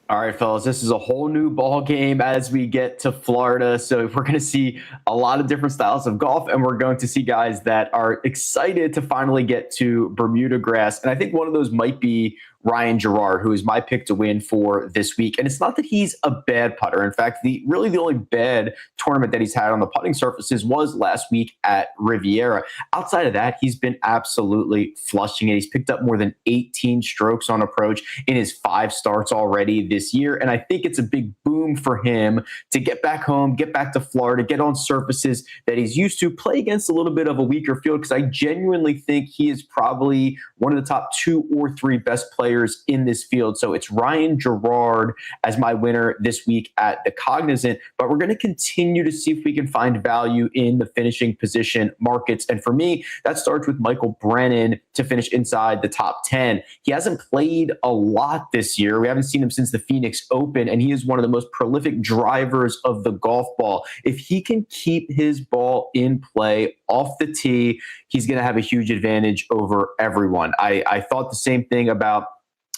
All right, fellas, this is a whole new ball game as we get to Florida. So we're going to see a lot of different styles of golf, and we're going to see guys that are excited to finally get to Bermuda grass. And I think one of those might be Ryan Gerard, who is my pick to win for this week. And it's not that he's a bad putter. In fact, the only bad tournament that he's had on the putting surfaces was last week at Riviera. Outside of that, he's been absolutely flushing it. He's picked up more than 18 strokes on approach in his 5 starts already this year. And I think it's a big boom for him to get back home, get back to Florida, get on surfaces that he's used to, play against a little bit of a weaker field, because I genuinely think he is probably one of the top 2 or 3 best players in this field. So it's Ryan Gerard as my winner this week at the Cognizant, but we're going to continue to see if we can find value in the finishing position markets. And for me, that starts with Michael Brennan to finish inside the top 10. He hasn't played a lot this year. We haven't seen him since the Phoenix Open, and he is one of the most prolific drivers of the golf ball. If he can keep his ball in play off the tee, he's going to have a huge advantage over everyone. I thought the same thing about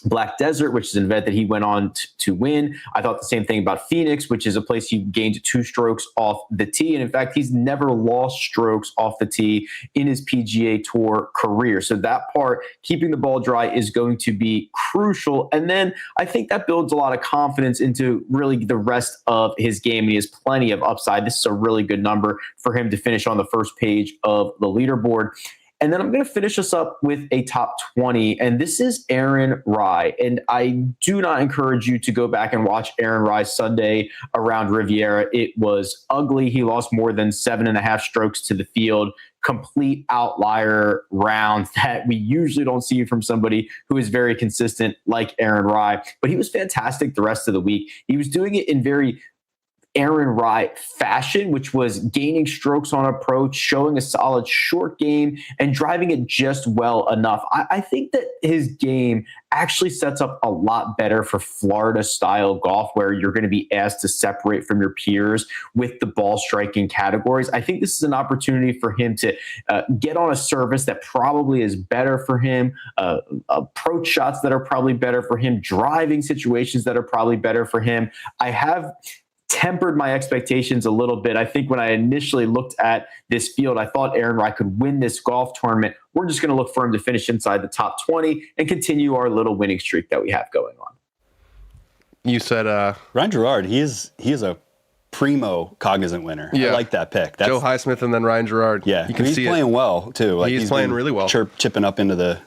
Black Desert, which is an event that he went on to win. I thought the same thing about Phoenix, which is a place he gained 2 strokes off the tee. And in fact, he's never lost strokes off the tee in his PGA Tour career. So that part, keeping the ball dry, is going to be crucial. And then I think that builds a lot of confidence into really the rest of his game. And he has plenty of upside. This is a really good number for him to finish on the first page of the leaderboard. And then I'm going to finish us up with a top 20, and this is Aaron Rai. And I do not encourage you to go back and watch Aaron Rai's Sunday around Riviera. It was ugly. He lost more than 7.5 strokes to the field. Complete outlier round that we usually don't see from somebody who is very consistent like Aaron Rai. But he was fantastic the rest of the week. He was doing it in very Aaron Rai fashion, which was gaining strokes on approach, showing a solid short game, and driving it just well enough. I think that his game actually sets up a lot better for Florida style golf, where you're going to be asked to separate from your peers with the ball striking categories. I think this is an opportunity for him to get on a surface that probably is better for him, approach shots that are probably better for him, driving situations that are probably better for him. I have tempered my expectations a little bit. I think when I initially looked at this field, I thought Aaron Rai could win this golf tournament. We're just going to look for him to finish inside the top 20 and continue our little winning streak that we have going on. You said Ryan Gerard, he is a primo Cognizant winner. Yeah. I like that pick. That's Joe Highsmith and then Ryan Gerard. Yeah, you can he's playing well too. Like he's playing really well. Chipping up into the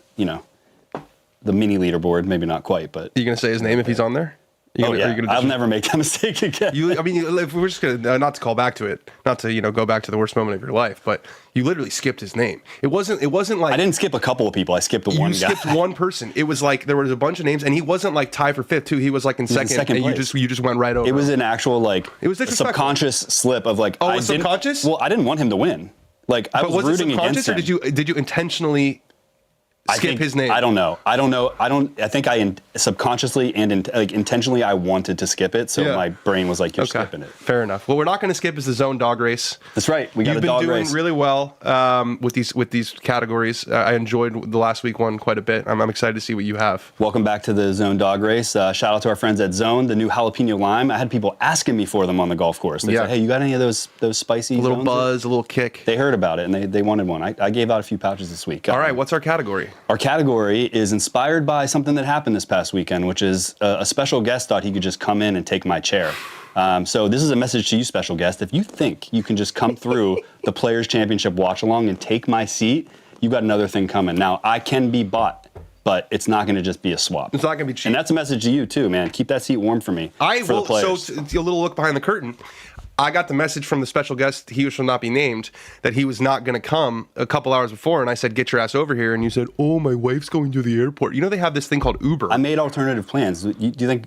mini leaderboard. Maybe not quite, but are you going to say his name if he's on there? I'll never make that mistake again. If we're just gonna not to call back to it, not to go back to the worst moment of your life, but you literally skipped his name. It wasn't like I didn't skip a couple of people. I skipped one guy. You skipped one person. It was like there was a bunch of names, and he wasn't like tied for 5th too. He was like in second and you just went right over. It was an actual it was a subconscious slip of like. Oh, it was subconscious? Well, I didn't want him to win. Like I was rooting against him. Or did you intentionally skip his name? I don't know. I think I subconsciously and intentionally I wanted to skip it, so my brain was like, "You're skipping it." Fair enough. What we're not going to skip is the zone dog race. That's right. We got a dog race. You've been doing really well with these categories. I enjoyed the last week one quite a bit. I'm excited to see what you have. Welcome back to the Zone Dog Race. Shout out to our friends at Zone, the new jalapeno lime. I had people asking me for them on the golf course. They said, "Hey, you got any of those spicy?" A little buzz, a little kick. They heard about it and they wanted one. I gave out a few pouches this week. All right, what's our category? Our category is inspired by something that happened this past weekend, which is a special guest thought he could just come in and take my chair. So this is a message to you, special guest. If you think you can just come through the Players Championship watch along and take my seat, you've got another thing coming. Now, I can be bought, but it's not going to just be a swap. It's not going to be cheap. And that's a message to you too, man. Keep that seat warm for me. For the players. So a little look behind the curtain. I got the message from the special guest, he shall not be named, that he was not going to come a couple hours before. And I said, get your ass over here. And you said, oh, my wife's going to the airport. They have this thing called Uber. I made alternative plans. Do you think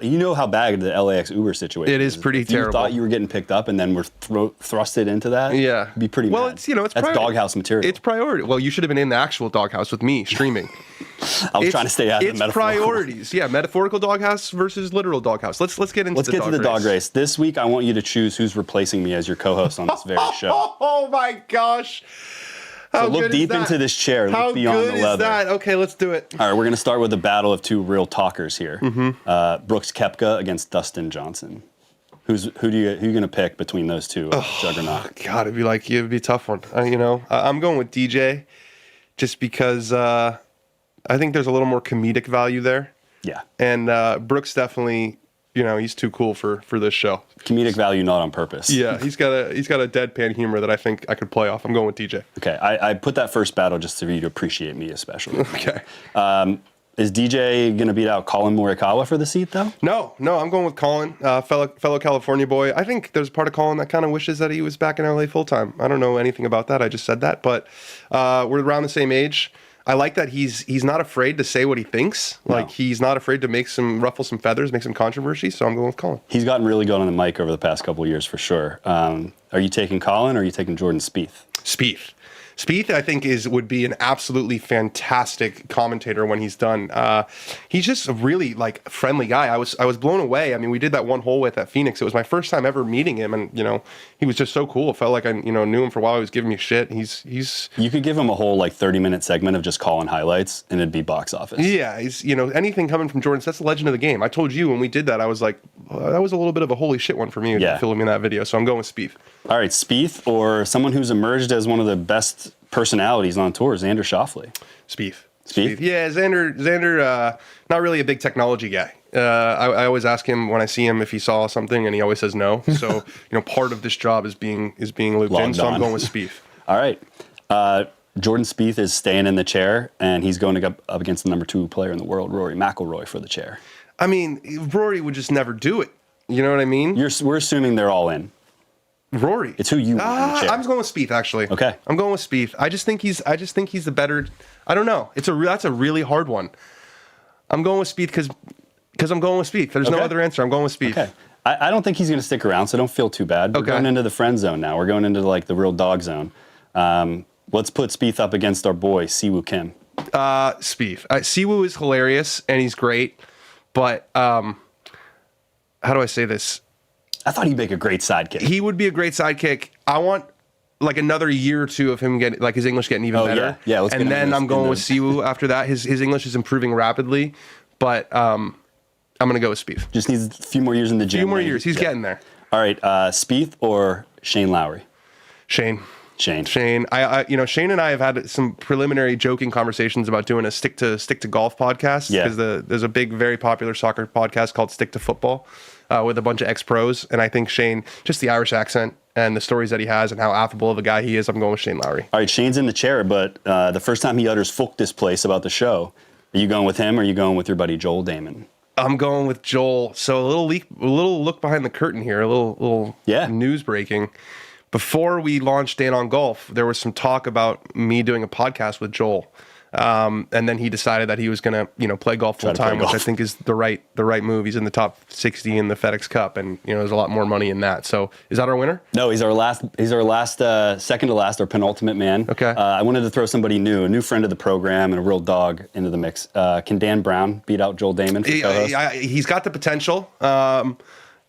you know how bad the LAX Uber situation is? It is pretty terrible. You thought you were getting picked up and then were thrusted into that? Yeah. It'd be pretty well, mad. It's that's doghouse material. It's priority. Well, you should have been in the actual doghouse with me streaming. I was trying to stay out of the metaphorical. It's priorities. Yeah, metaphorical doghouse versus literal doghouse. Let's get into the dog race. This week, I want you to choose who's replacing me as your co-host on this very show. Oh my gosh. So look deep into this chair. Look beyond the leather. How good is that? Okay, let's do it. All right, we're going to start with a battle of two real talkers here. Mm-hmm. Brooks Koepka against Dustin Johnson. Who are you going to pick between those two? Juggernaut. God, it'd be a tough one. I'm going with DJ, just because I think there's a little more comedic value there. Yeah. And Brooks definitely, he's too cool for this show. Comedic value, not on purpose. Yeah, he's got a deadpan humor that I think I could play off. I'm going with DJ. Okay, I put that first battle just for you to appreciate me especially. Okay. Is DJ going to beat out Colin Morikawa for the seat, though? No, I'm going with Colin, fellow California boy. I think there's part of Colin that kind of wishes that he was back in LA full time. I don't know anything about that. I just said that, but we're around the same age. I like that he's not afraid to say what he thinks. Like, he's not afraid to ruffle some feathers, make some controversy. So I'm going with Colin. He's gotten really good on the mic over the past couple of years, for sure. Are you taking Colin or are you taking Jordan Spieth? Spieth, I think, would be an absolutely fantastic commentator when he's done. He's just a really friendly guy. I was blown away. I mean, we did that one hole with at Phoenix. It was my first time ever meeting him, and he was just so cool. It felt like I knew him for a while. He was giving me shit. He's You could give him a whole 30-minute segment of just calling highlights, and it'd be box office. Yeah, he's anything coming from Jordan. That's the legend of the game. I told you when we did that, I was like, that was a little bit of a holy shit one for me. Yeah. Filming that video. So I'm going with Spieth. All right, Spieth or someone who's emerged as one of the best personalities on tour, Xander Schauffele. Spieth. Spieth? Yeah, Xander, not really a big technology guy. I always ask him when I see him if he saw something, and he always says no. So part of this job is being looped in. So I'm going with Spieth. All right, Jordan Spieth is staying in the chair, and he's going to go up against the number 2 player in the world, Rory McIlroy, for the chair. I mean, Rory would just never do it. You know what I mean? We're assuming they're all in. Rory. It's who you want in the chair. I'm going with Spieth, actually. Okay. I'm going with Spieth. I just think he's the better. I don't know. That's a really hard one. I'm going with Spieth because I'm going with Spieth. There's no other answer. I'm going with Spieth. Okay. I don't think he's going to stick around, so don't feel too bad. We're going into the friend zone now. We're going into the real dog zone. Let's put Spieth up against our boy, Siwoo Kim. Spieth. Siwoo is hilarious, and he's great. But how do I say this? I thought he'd make a great sidekick. He would be a great sidekick. I want another year or two of him getting his English getting even better. Yeah. Let's and then I'm going with Siwoo after that. His English is improving rapidly, but I'm going to go with Spieth. Just needs a few more years in the gym. A few more years. He's getting there. All right, Spieth or Shane Lowry? Shane. Shane. Shane and I have had some preliminary joking conversations about doing a stick to golf podcast. Yeah. Because there's a big, very popular soccer podcast called Stick to Football with a bunch of ex-pros. And I think Shane, just the Irish accent and the stories that he has and how affable of a guy he is, I'm going with Shane Lowry. All right, Shane's in the chair, but the first time he utters "fuck this place" about the show, are you going with him or are you going with your buddy Joel Damon? I'm going with Joel. So a little look behind the curtain here, a little news breaking. Before we launched Dan on Golf, there was some talk about me doing a podcast with Joel, and then he decided that he was going to play golf full time, which I think is the right move. He's in the top 60 in the FedEx Cup, and there's a lot more money in that. So is that our winner? No, he's our last, second to last, our penultimate man. Okay. I wanted to throw somebody new, a new friend of the program and a real dog into the mix. Can Dan Brown beat out Joel Damon for co-host? He's got the potential.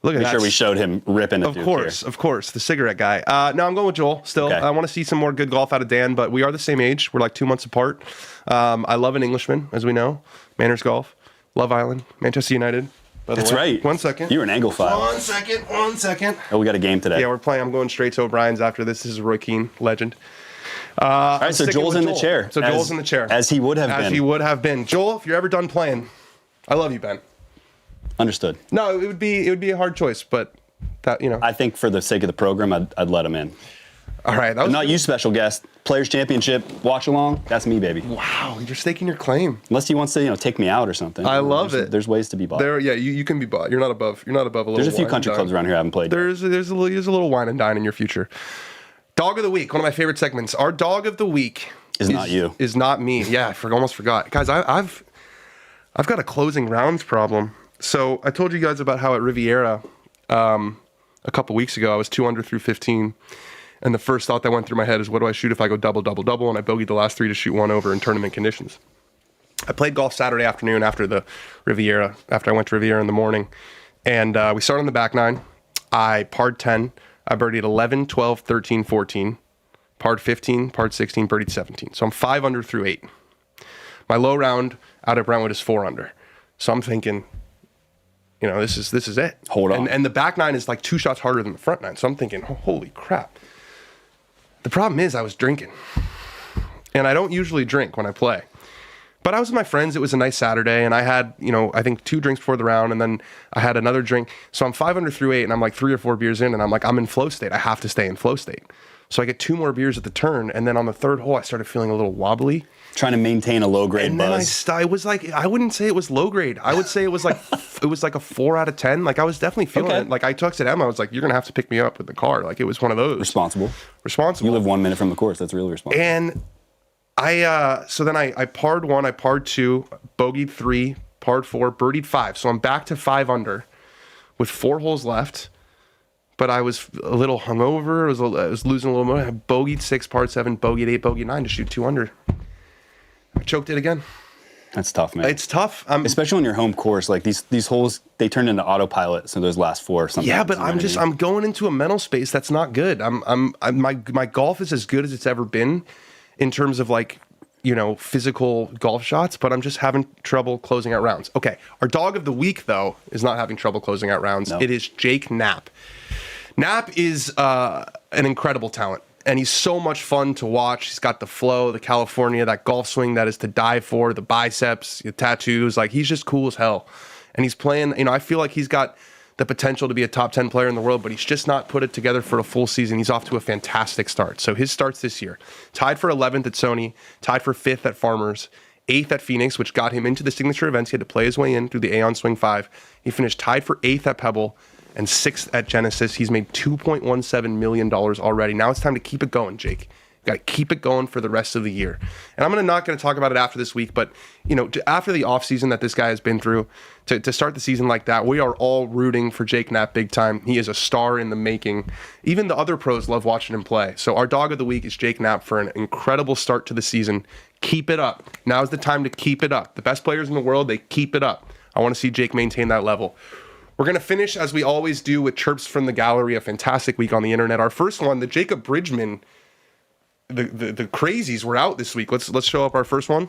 Look at Make sure we showed him ripping it. Of course, the cigarette guy. No, I'm going with Joel still. Okay. I want to see some more good golf out of Dan, but we are the same age. We're 2 months apart. I love an Englishman, as we know. Manors Golf, Love Island, Manchester United. That's right. 1 second. You're an Anglophile. 1 second. Oh, we got a game today. Yeah, we're playing. I'm going straight to O'Brien's after this. This is Roy Keane, legend. All right, so Joel's in the chair. So Joel's in the chair. As he would have been. As he would have been. Joel, if you're ever done playing, I love you, Ben. Understood. No, it would be a hard choice, but that I think for the sake of the program, I'd let him in. All right, that was not you, special guest. Players Championship, watch along. That's me, baby. Wow, you're staking your claim. Unless he wants to, take me out or something. I love it. There's ways to be bought. You can be bought. You're not above a little. There's a few country clubs around here I haven't played. There's a little wine and dine in your future. Dog of the week, one of my favorite segments. Our dog of the week is not you. Is not me. Yeah, I almost forgot, guys. I've got a closing rounds problem. So I told you guys about how at Riviera a couple weeks ago I was 2 under through 15, and the first thought that went through my head is, what do I shoot if I go double, double, double? And I bogeyed the last 3 to shoot 1 over in tournament conditions. I played golf Saturday afternoon after I went to Riviera in the morning, and we started on the back nine. I parred 10. I birdied 11, 12, 13, 14. Parred 15, parred 16, birdied 17. So I'm 5 under through 8. My low round out at Brentwood is 4 under. So I'm thinking, this is it. Hold on. And the back nine is 2 shots harder than the front nine. So I'm thinking, holy crap. The problem is I was drinking. And I don't usually drink when I play. But I was with my friends. It was a nice Saturday, and I had, I think 2 drinks before the round, and then I had another drink. So I'm 5 under through 8, and I'm like 3 or 4 beers in, and I'm like, I'm in flow state. I have to stay in flow state. So I get 2 more beers at the turn, and then on the 3rd hole, I started feeling a little wobbly. Trying to maintain a low grade buzz. And then I was like, I wouldn't say it was low grade. I would say it was like a 4 out of 10. Like, I was definitely feeling it. Like, I texted Emma. I was like, you're gonna have to pick me up with the car. Like, it was one of those. Responsible. You live 1 minute from the course. That's really responsible. And so then I parred 1, I parred 2, bogeyed 3, parred 4, birdied 5. So I'm back to 5 under with 4 holes left. But I was a little hungover. I was losing a little more. I bogeyed 6, parred 7, bogeyed 8, bogeyed 9 to shoot 2 under. I choked it again. That's tough, man. It's tough, especially on your home course. Like these holes, they turned into autopilot. So those last 4 or something. Yeah, but I'm going into a mental space that's not good. My golf is as good as it's ever been, in terms of like, physical golf shots. But I'm just having trouble closing out rounds. Okay, our dog of the week though is not having trouble closing out rounds. No. It is Jake Knapp. Knapp is an incredible talent. And he's so much fun to watch. He's got the flow, the California, that golf swing that is to die for, the biceps, the tattoos. Like, he's just cool as hell. And he's playing, I feel like he's got the potential to be a top 10 player in the world, but he's just not put it together for a full season. He's off to a fantastic start. So his starts this year, tied for 11th at Sony, tied for 5th at Farmers, 8th at Phoenix, which got him into the signature events. He had to play his way in through the Aon Swing 5. He finished tied for 8th at Pebble and 6th at Genesis. He's made $2.17 million already. Now it's time to keep it going, Jake. You got to keep it going for the rest of the year. And I'm not going to talk about it after this week, but after the offseason that this guy has been through, to start the season like that, we are all rooting for Jake Knapp big time. He is a star in the making. Even the other pros love watching him play. So our dog of the week is Jake Knapp for an incredible start to the season. Keep it up. Now's the time to keep it up. The best players in the world, they keep it up. I want to see Jake maintain that level. We're going to finish, as we always do, with Chirps from the Gallery, a fantastic week on the internet. Our first one, the Jacob Bridgeman, the crazies were out this week. Let's show up our first one.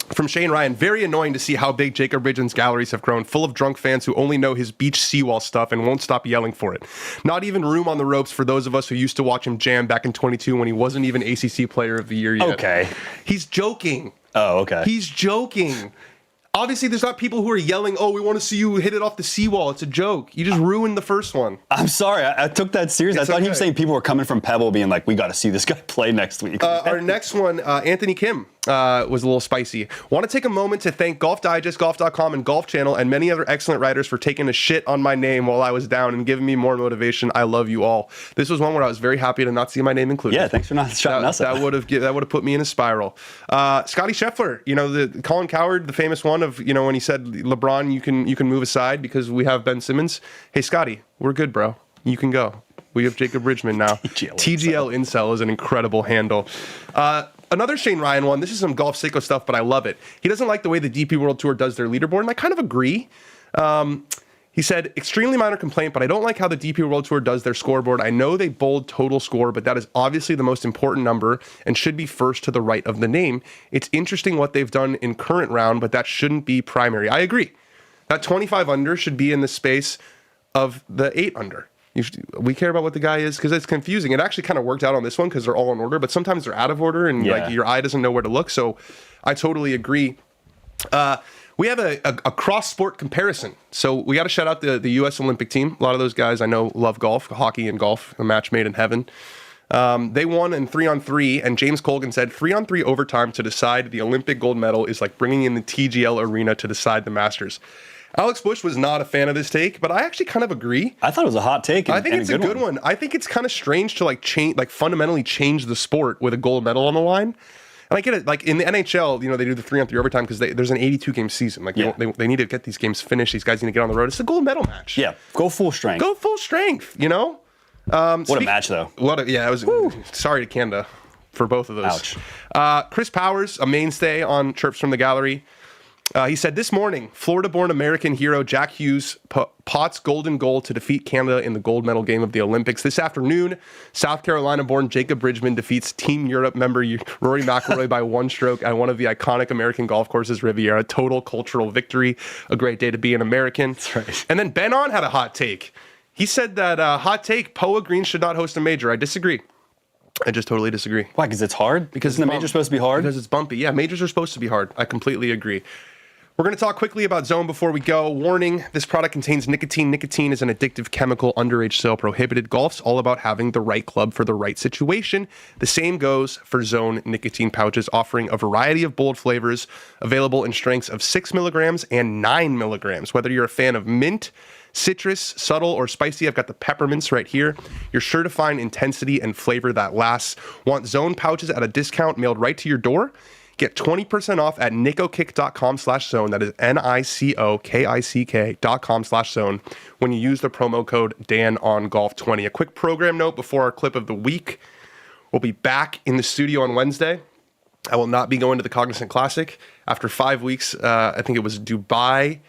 From Shane Ryan, very annoying to see how big Jacob Bridgeman's galleries have grown, full of drunk fans who only know his beach seawall stuff and won't stop yelling for it. Not even room on the ropes for those of us who used to watch him jam back in 22 when he wasn't even ACC Player of the Year yet. Okay. He's joking. Oh, okay. He's joking. Obviously, there's not people who are yelling, oh, we want to see you hit it off the seawall. It's a joke. You just ruined the first one. I'm sorry. I took that seriously. I thought he was saying people were coming from Pebble being like, we got to see this guy play next week. Our next one, Anthony Kim, was a little spicy. Want to take a moment to thank Golf Digest, Golf.com, and Golf Channel, and many other excellent writers for taking a shit on my name while I was down and giving me more motivation. I love you all. This was one where I was very happy to not see my name included. Yeah, thanks for not shouting us out. That would have put me in a spiral. Scotty Scheffler, the Colin Cowherd, the famous one of, when he said, LeBron, you can move aside because we have Ben Simmons. Hey, Scotty, we're good, bro. You can go. We have Jacob Bridgeman now. TGL Incel is an incredible handle. Another Shane Ryan one. This is some golf sicko stuff, but I love it. He doesn't like the way the DP World Tour does their leaderboard, and I kind of agree. He said, extremely minor complaint, but I don't like how the DP World Tour does their scoreboard. I know they bold total score, but that is obviously the most important number and should be first to the right of the name. It's interesting what they've done in current round, but that shouldn't be primary. I agree. That 25 under should be in the space of the 8 under. We care about what the guy is because it's confusing. It actually kind of worked out on this one because they're all in order, but sometimes they're out of order and like your eye doesn't know where to look. So I totally agree. We have a cross-sport comparison. So we got to shout out the U.S. Olympic team. A lot of those guys I know love golf, hockey and golf, a match made in heaven. They won in 3-on-3, and James Colgan said 3-on-3 overtime to decide the Olympic gold medal is like bringing in the TGL arena to decide the Masters. Alex Bush was not a fan of this take, but I actually kind of agree. I thought it was a hot take. I think it's a good one. I think it's kind of strange to fundamentally change the sport with a gold medal on the line. And I get it. Like in the NHL, they do the 3-on-3 overtime because there's an 82-game season. Like they need to get these games finished. These guys need to get on the road. It's a gold medal match. Yeah, go full strength. Go full strength. What a match, though. It was. Woo. Sorry to Canada for both of those. Ouch. Chris Powers, a mainstay on Chirps from the Gallery. He said, this morning, Florida-born American hero Jack Hughes pots golden goal to defeat Canada in the gold medal game of the Olympics. This afternoon, South Carolina-born Jacob Bridgeman defeats Team Europe member Rory McIlroy by 1 stroke at one of the iconic American golf courses, Riviera. Total cultural victory. A great day to be an American. That's right. And then Ben On had a hot take. He said that, hot take, Poa Green should not host a major. I disagree. I just totally disagree. Why? Because it's hard? Because Isn't the major supposed to be hard? Because it's bumpy. Yeah, majors are supposed to be hard. I completely agree. We're going to talk quickly about Zone before we go. Warning, this product contains nicotine. Nicotine is an addictive chemical. Underage sale prohibited. Golf's all about having the right club for the right situation. The same goes for Zone nicotine pouches, offering a variety of bold flavors available in strengths of 6 milligrams and 9 milligrams. Whether you're a fan of mint, citrus, subtle, or spicy, I've got the peppermints right here. You're sure to find intensity and flavor that lasts. Want Zone pouches at a discount mailed right to your door? Get 20% off at nicokick.com/zone. That is NICOKICK.com/zone when you use the promo code DanOnGolf20. A quick program note before our clip of the week. We'll be back in the studio on Wednesday. I will not be going to the Cognizant Classic. After 5 weeks, I think it was Dubai,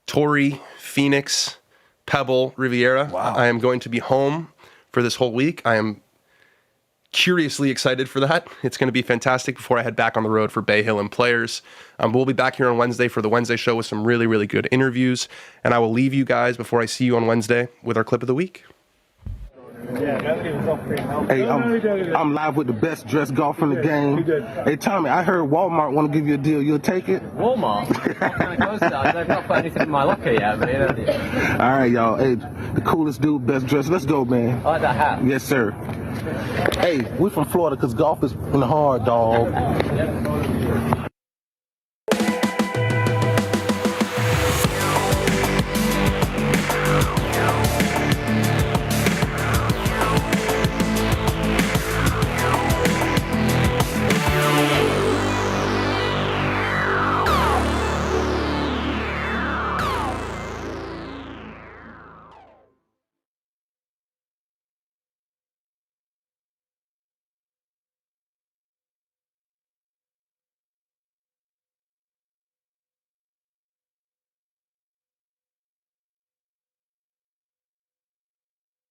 Torrey, Phoenix, Pebble, Riviera. Wow. I am going to be home for this whole week. I am curiously excited for that. It's going to be fantastic before I head back on the road for Bay Hill and Players. We'll be back here on Wednesday for the Wednesday show with some really, really good interviews. And I will leave you guys before I see you on Wednesday with our clip of the week. Hey, I'm live with the best dressed golfer in the game. Hey, Tommy, I heard Walmart want to give you a deal. You'll take it? Walmart? What kind of clothes are they've not put anything in my locker yet, but All right, y'all. Hey, the coolest dude, best dressed. Let's go, man. I like that hat. Yes, sir. Hey, we're from Florida because golf is hard, dog.